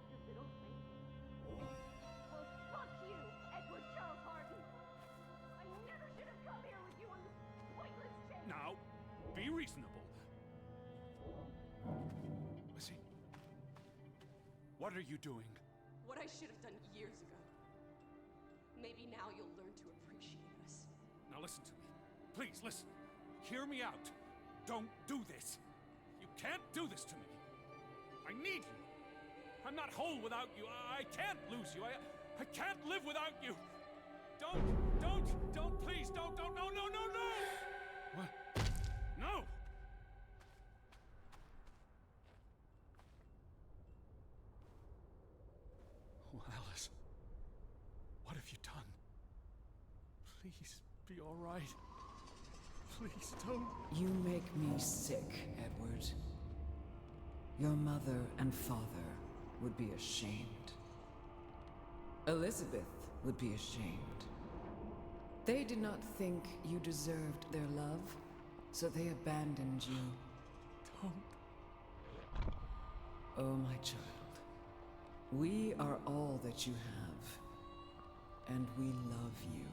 Your little slave? Well, fuck you, Edward Charles Harden! I never should have come here with you on this pointless chase! Now, be reasonable. Lizzie, what are you doing? What I should have done years ago. Maybe now you'll learn to appreciate us. Now listen to me. Please, listen. Hear me out. Don't do this. You can't do this to me. I need you. I'm not whole without you. I can't lose you. I can't live without you. Don't, please, don't, no. What? No! Oh, Alice. What have you done? Please, be all right. Please, don't. You make me sick, Edward. Your mother and father would be ashamed. Elizabeth would be ashamed. They did not think you deserved their love, so they abandoned you. Don't. Oh, my child. We are all that you have, and we love you.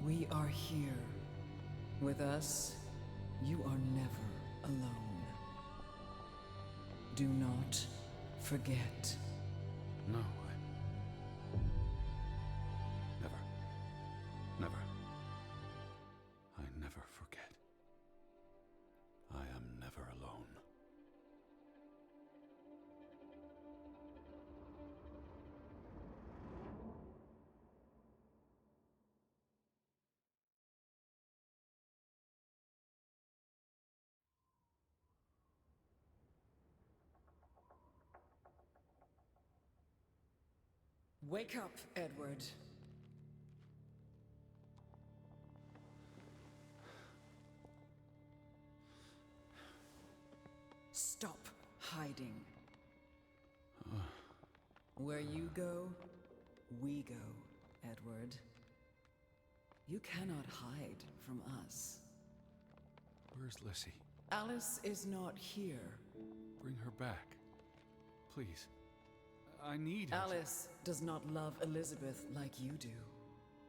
We are here. With us, you are never alone. Do not forget. No, Never. I never forget. I am never alone. Wake up, Edward. Stop hiding. Where you go, we go, Edward. You cannot hide from us. Where's Lissy? Alice is not here. Bring her back. Please. I need her. Alice does not love Elizabeth like you do.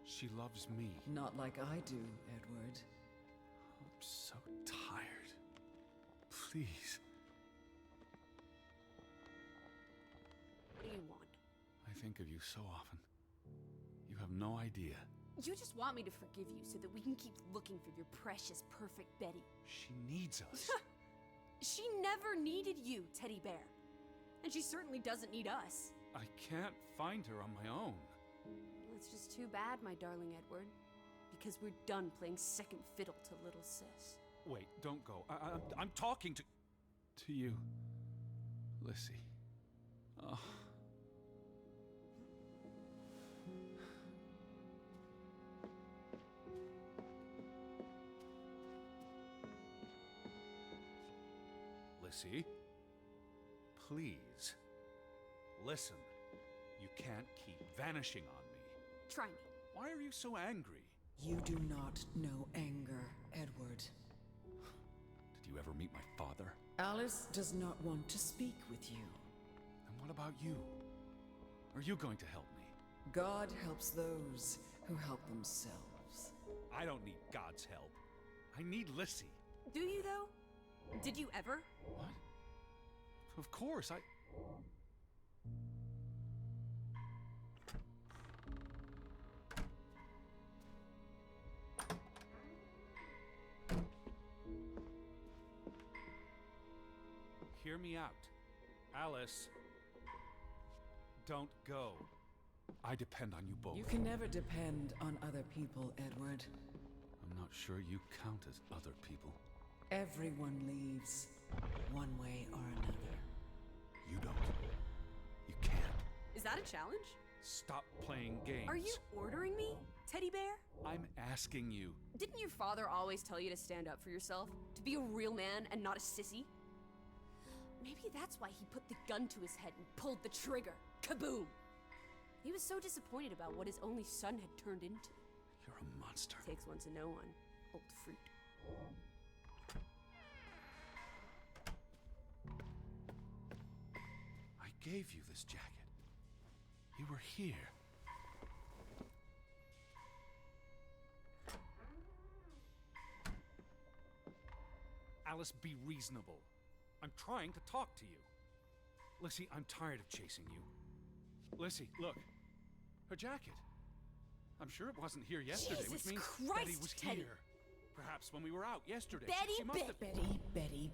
She loves me. Not like I do, Edward. I'm so tired. Please. What do you want? I think of you so often. You have no idea. You just want me to forgive you so that we can keep looking for your precious, perfect Betty. She needs us. She never needed you, Teddy Bear. And she certainly doesn't need us. I can't find her on my own. It's just too bad, my darling Edward. Because we're done playing second fiddle to little sis. Wait, don't go. I'm talking to you, Lissy. Oh. Lissy, please, listen. You can't keep vanishing on me. Try me. Why are you so angry? You do not know anger, Edward. Did you ever meet my father? Alice does not want to speak with you. And what about you? Are you going to help me? God helps those who help themselves. I don't need God's help. I need Lissy. Do you, though? Did you ever? What? Of course, Hear me out. Alice, don't go. I depend on you both. You can never depend on other people, Edward. I'm not sure you count as other people. Everyone leaves, one way or another. You don't. You can't. Is that a challenge? Stop playing games. Are you ordering me, Teddy Bear? I'm asking you. Didn't your father always tell you to stand up for yourself? To be a real man and not a sissy? Maybe that's why he put the gun to his head and pulled the trigger. Kaboom! He was so disappointed about what his only son had turned into. You're a monster. Takes one to know one. Old fruit. I gave you this jacket. You were here. Alice, be reasonable. I'm trying to talk to you. Lissy, I'm tired of chasing you. Lissy, look. Her jacket. I'm sure it wasn't here yesterday, which Jesus means Christ, Betty was Teddy. here. Perhaps when we were out yesterday. Betty, She must have... Betty.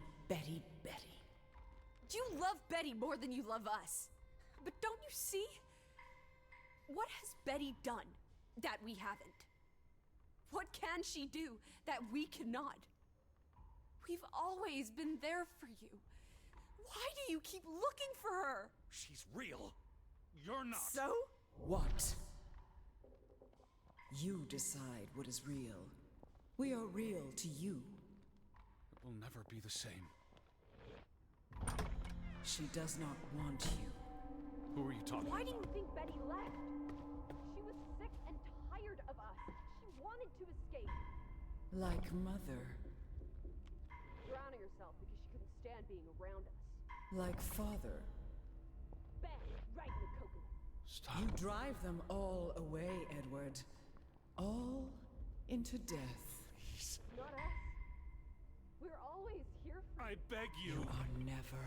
You love Betty more than you love us. But don't you see? What has Betty done that we haven't? What can she do that we cannot? We've always been there for you. Why do you keep looking for her? She's real. You're not. So? What? You decide what is real. We are real to you. It will never be the same. She does not want you. Who are you talking Why about? do you think Betty left? She was sick and tired of us. She wanted to escape. Like mother. Drowning herself because she couldn't stand being around us. Like father. Bang! Right in the coconut. Stop. You drive them all away, Edward. All into death. Please. Not us. We're always here for I beg You you. are never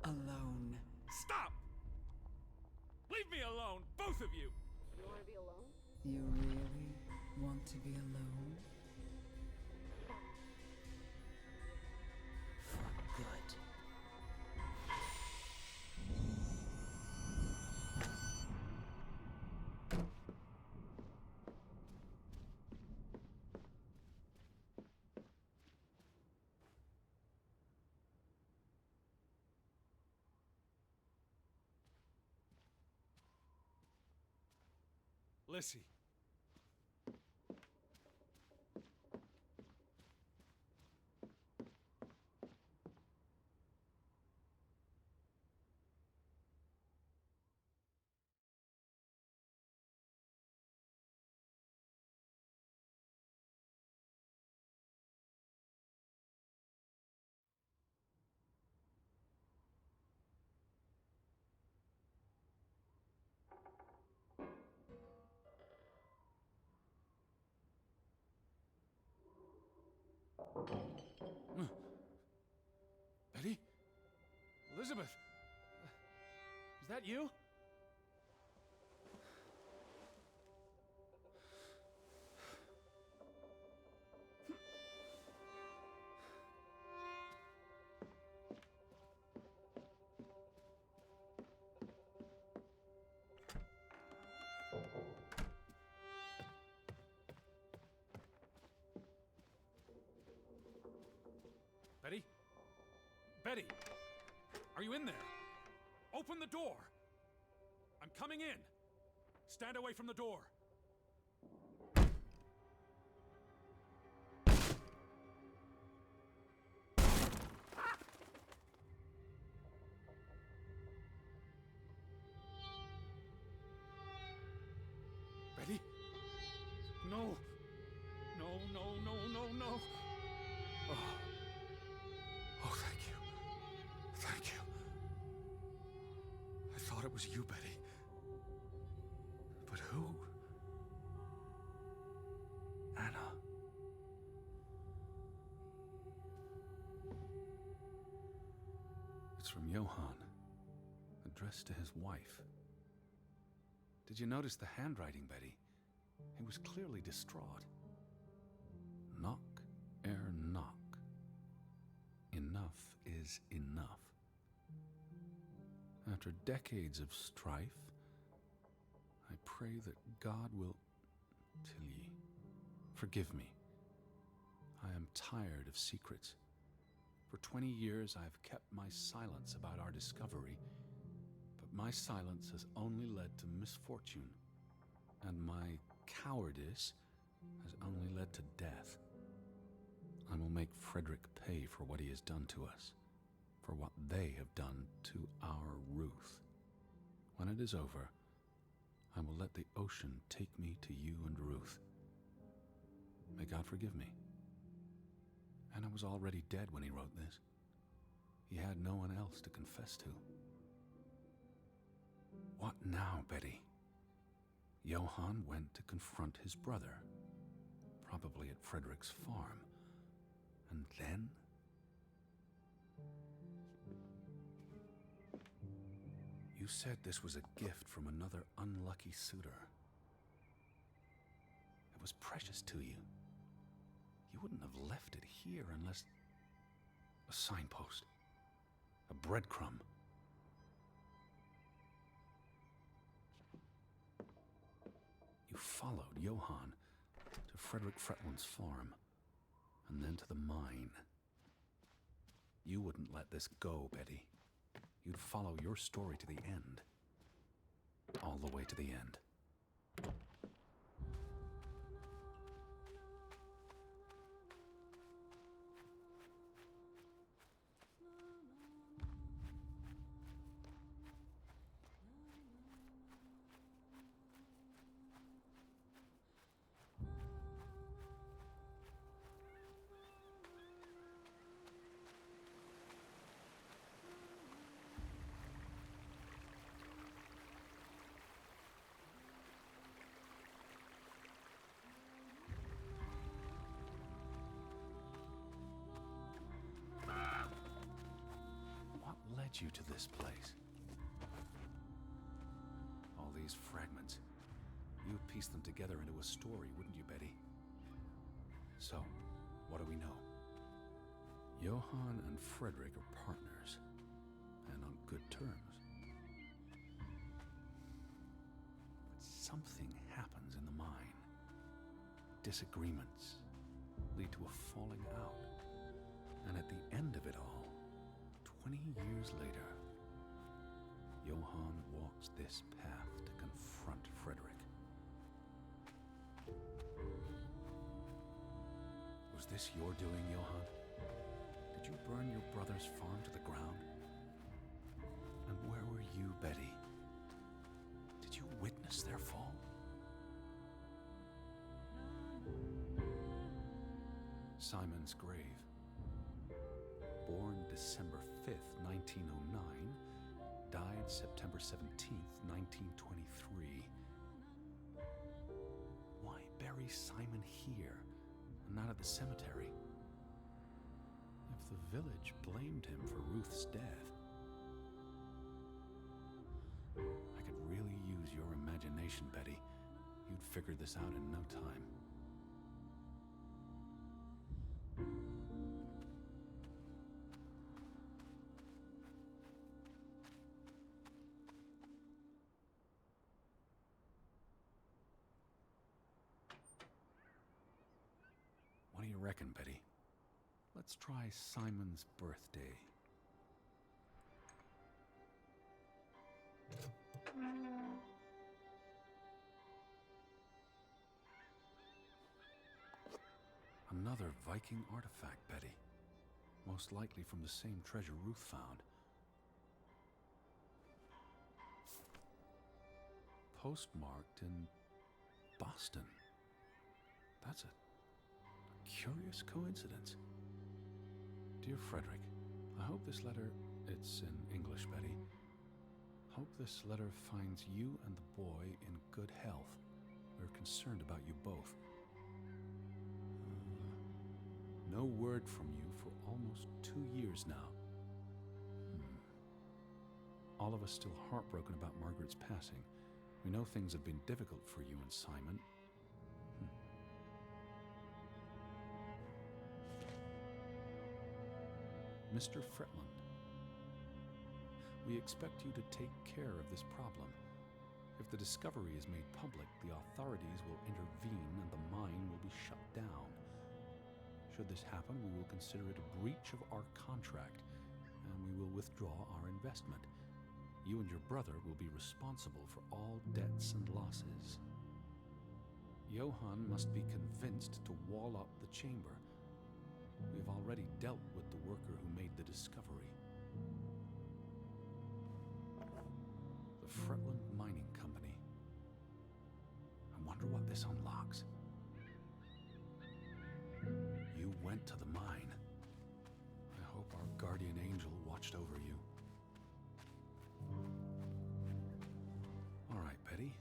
alone. Stop! Leave me alone, both of you! you. Want to be alone? You really want to be alone? For good. Lissy. Betty? Elizabeth? Is that you? Betty? Betty! Are you in there? Open the door! I'm coming in! Stand away from the door! Betty? No! No, no, no, no, no! Oh. Oh, thank you. Thank you. I thought it was you, Betty. But who? Anna. It's from Johann, addressed to his wife. Did you notice the handwriting, Betty? He was clearly distraught. Knock ere knock. Enough is enough. After decades of strife, I pray that God will... Tilly, forgive me. I am tired of secrets. For 20 years I've kept my silence about our discovery, but my silence has only led to misfortune, and my cowardice has only led to death. I will make Frederick pay for what he has done to us, for what they have done to our Ruth. When it is over, I will let the ocean take me to you and Ruth. May God forgive me. Anna was already dead when he wrote this. He had no one else to confess to. What now, Betty? Johann went to confront his brother, probably at Frederick's farm. And then? You said this was a gift from another unlucky suitor. It was precious to you. You wouldn't have left it here unless... a signpost. A breadcrumb. You followed Johann to Frederick Fretland's farm, and then to the mine. You wouldn't let this go, Betty. You'd follow your story to the end. All the way to the end. You to this place. All these fragments. You'd piece them together into a story, wouldn't you, Betty? So, what do we know? Johann and Frederick are partners, and on good terms. But something happens in the mine. Disagreements lead to a falling out. And at the end of it all, 20 years later, Johann walks this path to confront Frederick. Was this your doing, Johann? Did you burn your brother's farm to the ground? And where were you, Betty? Did you witness their fall? Simon's grave. Born December 5th, 1909, died September 17th, 1923. Why bury Simon here and not at the cemetery? If the village blamed him for Ruth's death, I could really use your imagination, Betty. You'd figure this out in no time. What do you reckon, Betty? Let's try Simon's birthday. Another Viking artifact, Betty. Most likely from the same treasure Ruth found. Postmarked in Boston. That's a curious coincidence. Dear Frederick, I hope this letter, it's in English, Betty. Hope this letter finds you and the boy in good health. We're concerned about you both. No word from you for almost 2 years now. All of us still heartbroken about Margaret's passing. We know things have been difficult for you and Simon. Mr. Fretland, we expect you to take care of this problem. If the discovery is made public, the authorities will intervene and the mine will be shut down. Should this happen, we will consider it a breach of our contract, and we will withdraw our investment. You and your brother will be responsible for all debts and losses. Johann must be convinced to wall up the chamber. We've already dealt with the worker who made the discovery. The Fretland Mining Company. I wonder what this unlocks. You went to the mine. I hope our guardian angel watched over you. All right, Betty.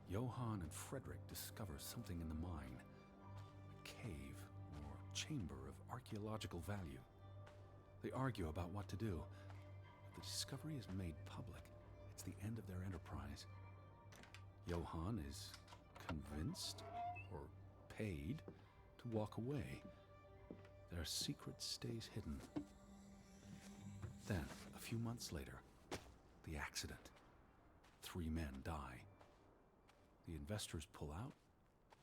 Johann and Frederick discover something in the mine. A cave or chamber of archaeological value. They argue about what to do. If the discovery is made public, it's the end of their enterprise. Johann is convinced, or paid, to walk away. Their secret stays hidden. Then, a few months later, the accident. 3 men die. The investors pull out.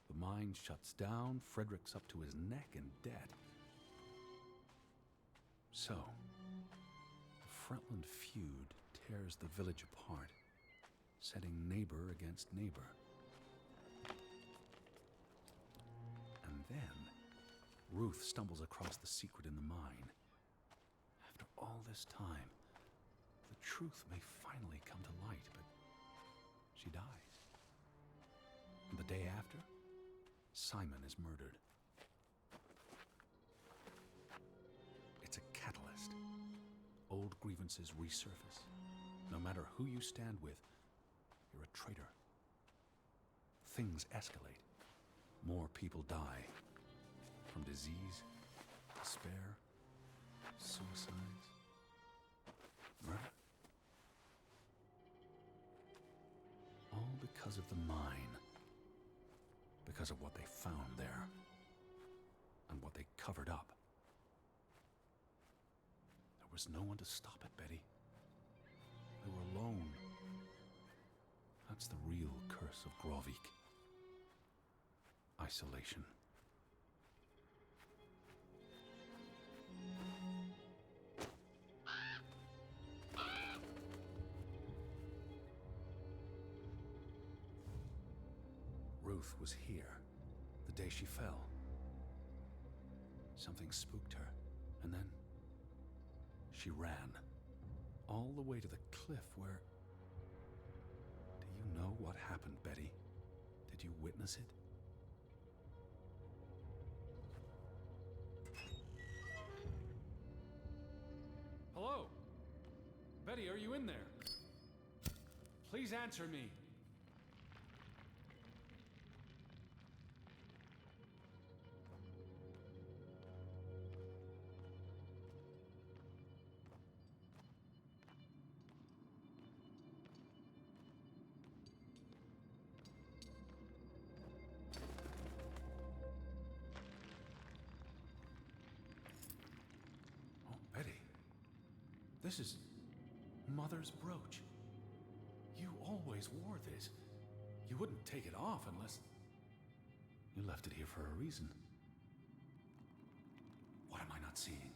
The mine shuts down. Frederick's up to his neck in debt. So, the Fretland feud tears the village apart, setting neighbor against neighbor. And then, Ruth stumbles across the secret in the mine. After all this time, the truth may finally come to light, but she dies. And the day after, Simon is murdered. It's a catalyst. Old grievances resurface. No matter who you stand with, you're a traitor. Things escalate. More people die. From disease, despair, suicides, murder. All because of the mine. Because of what they found there. And what they covered up. There was no one to stop it, Betty. They were alone. That's the real curse of Grovik. Isolation. Ruth was here the day she fell. Something spooked her, and then she ran all the way to the cliff where... Do you know what happened, Betty? Did you witness it? Hello? Betty, are you in there? Please answer me. This is Mother's brooch. You always wore this. You wouldn't take it off unless... You left it here for a reason. What am I not seeing?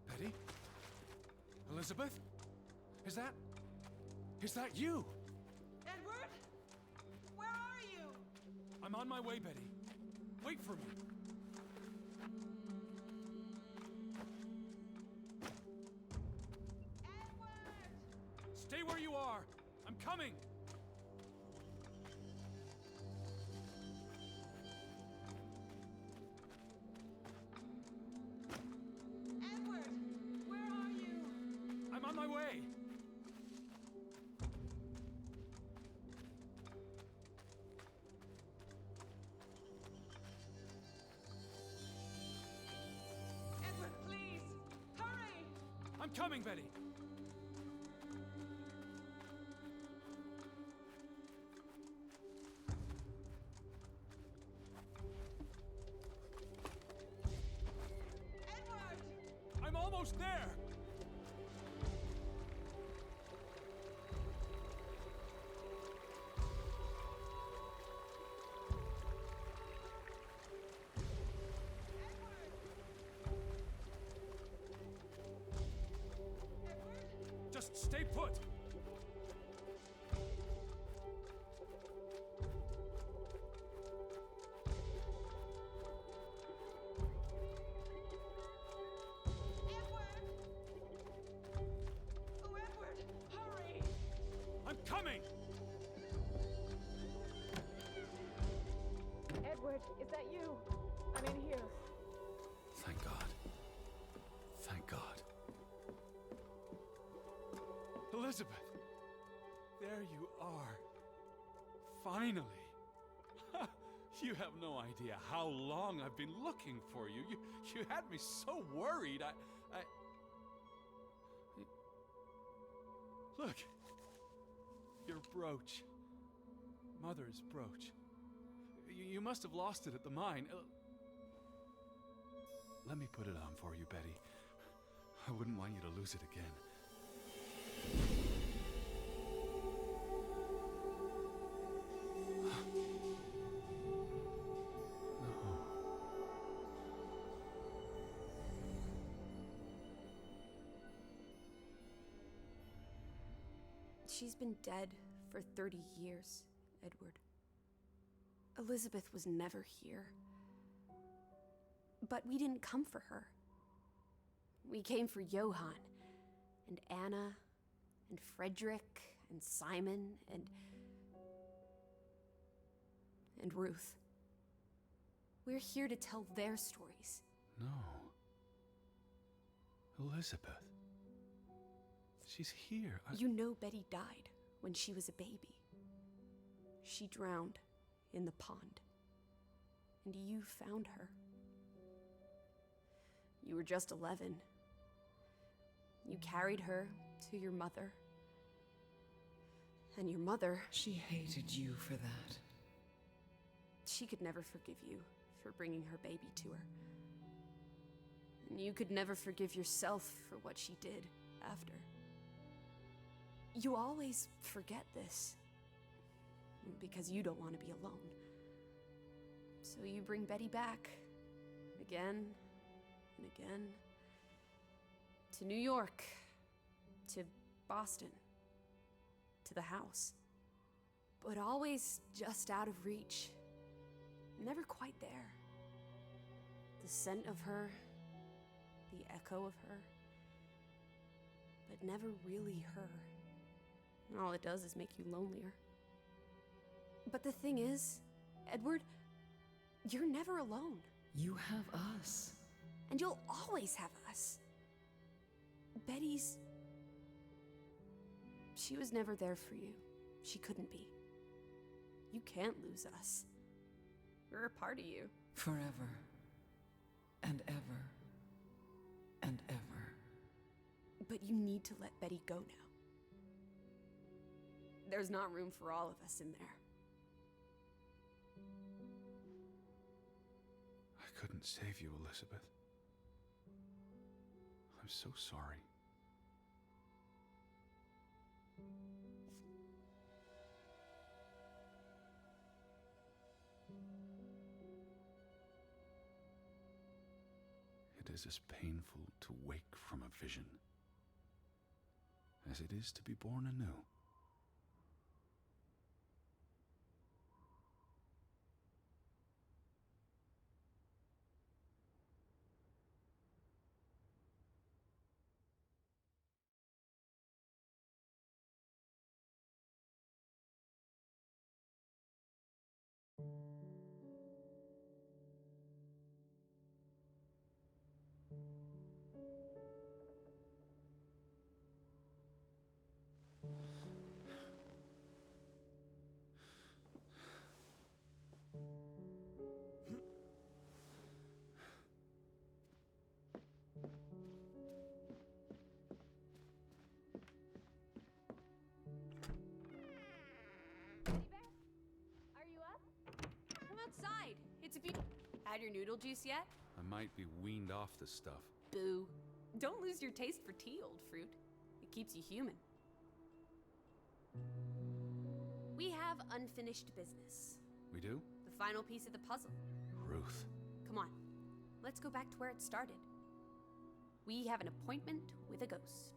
Betty? Elizabeth? Is that you? Edward? Where are you? I'm on my way, Betty. Wait for me. Edward! Stay where you are. I'm coming. On my way! Edward, please! Hurry! I'm coming, Betty! Edward! I'm almost there! Just stay put! Oh, Edward! Hurry! I'm coming! Edward, is that you? I'm in here. Thank God. Thank God. Elizabeth! There you are. Finally. You have no idea how long I've been looking for you. You had me so worried. Look. Your brooch. Mother's brooch. You must have lost it at the mine. Let me put it on for you, Betty. I wouldn't want you to lose it again. She's been dead for 30 years, Edward. Elizabeth was never here. But we didn't come for her. We came for Johann, and Anna, and Frederick, and Simon, and Ruth. We're here to tell their stories. No. Elizabeth. She's here. You know Betty died when she was a baby. She drowned in the pond. And you found her. You were just 11. You carried her to your mother. And your mother... She hated you for that. She could never forgive you for bringing her baby to her. And you could never forgive yourself for what she did after. You always forget this. Because you don't want to be alone. So you bring Betty back. Again and again. To New York. To Boston. To the house. But always just out of reach. Never quite there. The scent of her. The echo of her. But never really her. And all it does is make you lonelier. But the thing is, Edward, you're never alone. You have us. And you'll always have us. Betty's... She was never there for you. She couldn't be. You can't lose us. We're a part of you. Forever. And ever. And ever. But you need to let Betty go now. There's not room for all of us in there. I couldn't save you, Elizabeth. I'm so sorry. It is as painful to wake from a vision as it is to be born anew. It's a Had your noodle juice yet? I might be weaned off this stuff. Boo. Don't lose your taste for tea, old fruit. It keeps you human. We have unfinished business. We do? The final piece of the puzzle. Ruth. Come on. Let's go back to where it started. We have an appointment with a ghost.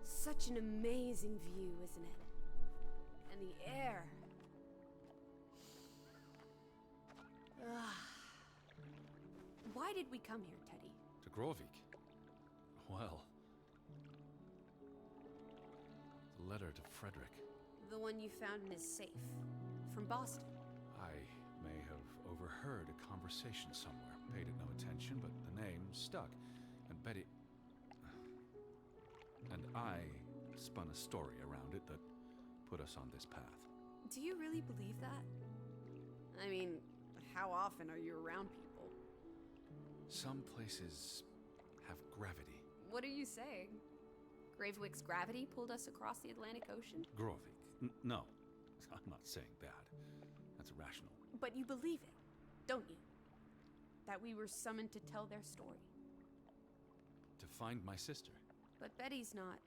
Such an amazing view, isn't it? And the air. Why did we come here, Teddy? To Grovik. Well... the letter to Frederick. The one you found in his safe. From Boston. I may have overheard a conversation somewhere. Paid it no attention, but the name stuck. And Betty... and I spun a story around it that put us on this path. Do you really believe that? I mean, how often are you around people? Some places have gravity. What are you saying? Gravewick's gravity pulled us across the Atlantic Ocean? Grovik. No, I'm not saying that. That's irrational. But you believe it, don't you? That we were summoned to tell their story. To find my sister. But Betty's not.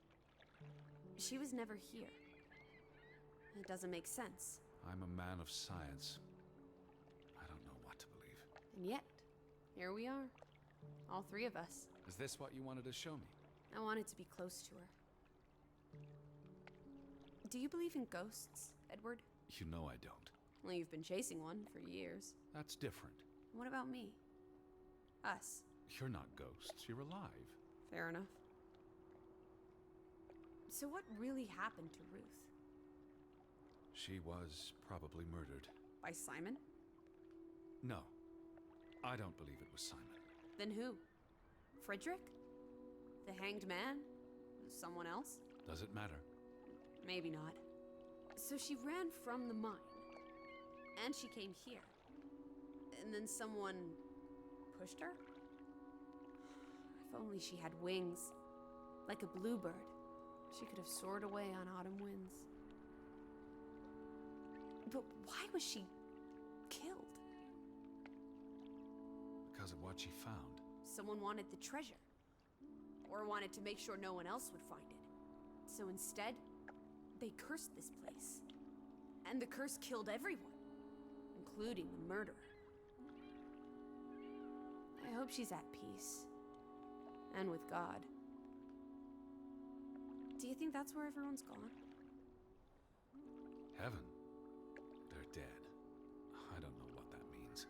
She was never here. It doesn't make sense. I'm a man of science. I don't know what to believe. And yet, here we are. All three of us. Is this what you wanted to show me? I wanted to be close to her. Do you believe in ghosts, Edward? You know I don't. Well, you've been chasing one for years. That's different. What about me? Us. You're not ghosts, you're alive. Fair enough. So what really happened to Ruth? She was probably murdered. By Simon? No, I don't believe it was Simon. Then who? Frederick? The hanged man? Someone else? Does it matter? Maybe not. So she ran from the mine. And she came here. And then someone pushed her? If only she had wings. Like a bluebird. She could have soared away on autumn winds. But why was she killed? Because of what she found. Someone wanted the treasure. Or wanted to make sure no one else would find it. So instead, they cursed this place. And the curse killed everyone, including the murderer. I hope she's at peace. And with God. Do you think that's where everyone's gone? Heaven? They're dead. I don't know what that means.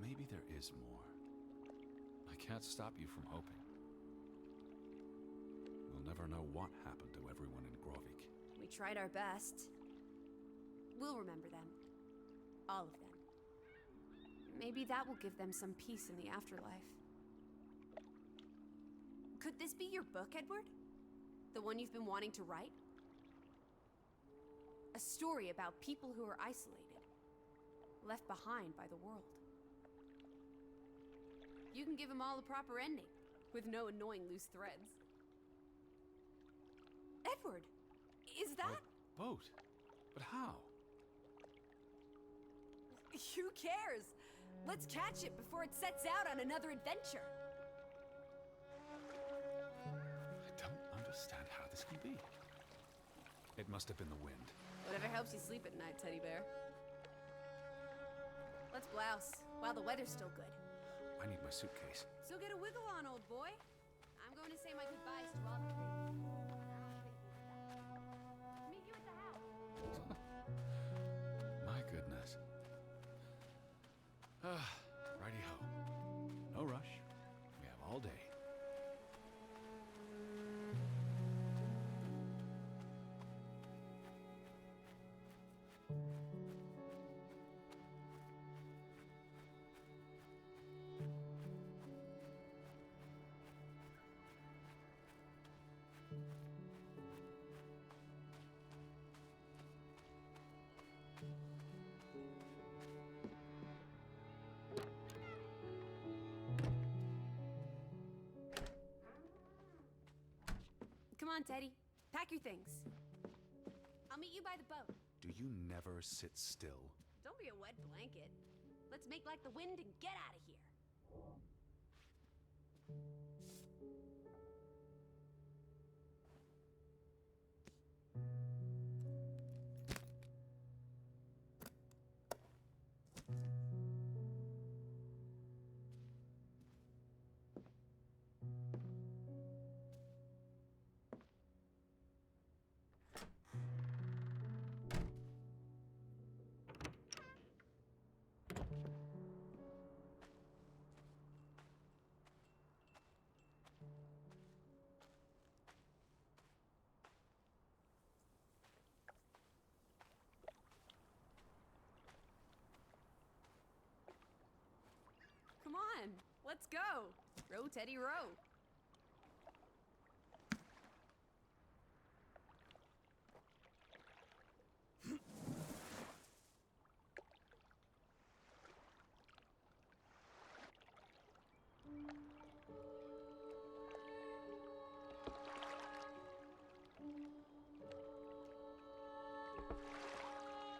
Maybe there is more. I can't stop you from hoping. We'll never know what happened to everyone in Grovik. We tried our best. We'll remember them. All of them. Maybe that will give them some peace in the afterlife. Could this be your book, Edward? The one you've been wanting to write? A story about people who are isolated, left behind by the world. You can give them all a proper ending, with no annoying loose threads. Edward, is that? A boat? But how? Who cares? Let's catch it before it sets out on another adventure. I don't understand how this can be. It must have been the wind. Whatever helps you sleep at night, teddy bear. Let's blouse, while the weather's still good. I need my suitcase. So get a wiggle on, old boy. I'm going to say my goodbyes to all the things. Meet you at the house. My goodness. Righty-ho. No rush. We have all day. on, Teddy. Pack your things. I'll meet you by the boat. Do you never sit still? Don't be a wet blanket. Let's make like the wind and get out of here. Come on, let's go. Row, Teddy, row.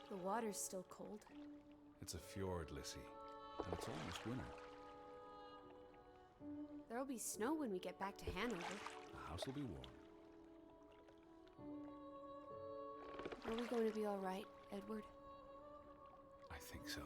The water's still cold. It's a fjord, Lissy, and it's almost winter. There'll be snow when we get back to Hanover. The house will be warm. Are we going to be all right, Edward? I think so.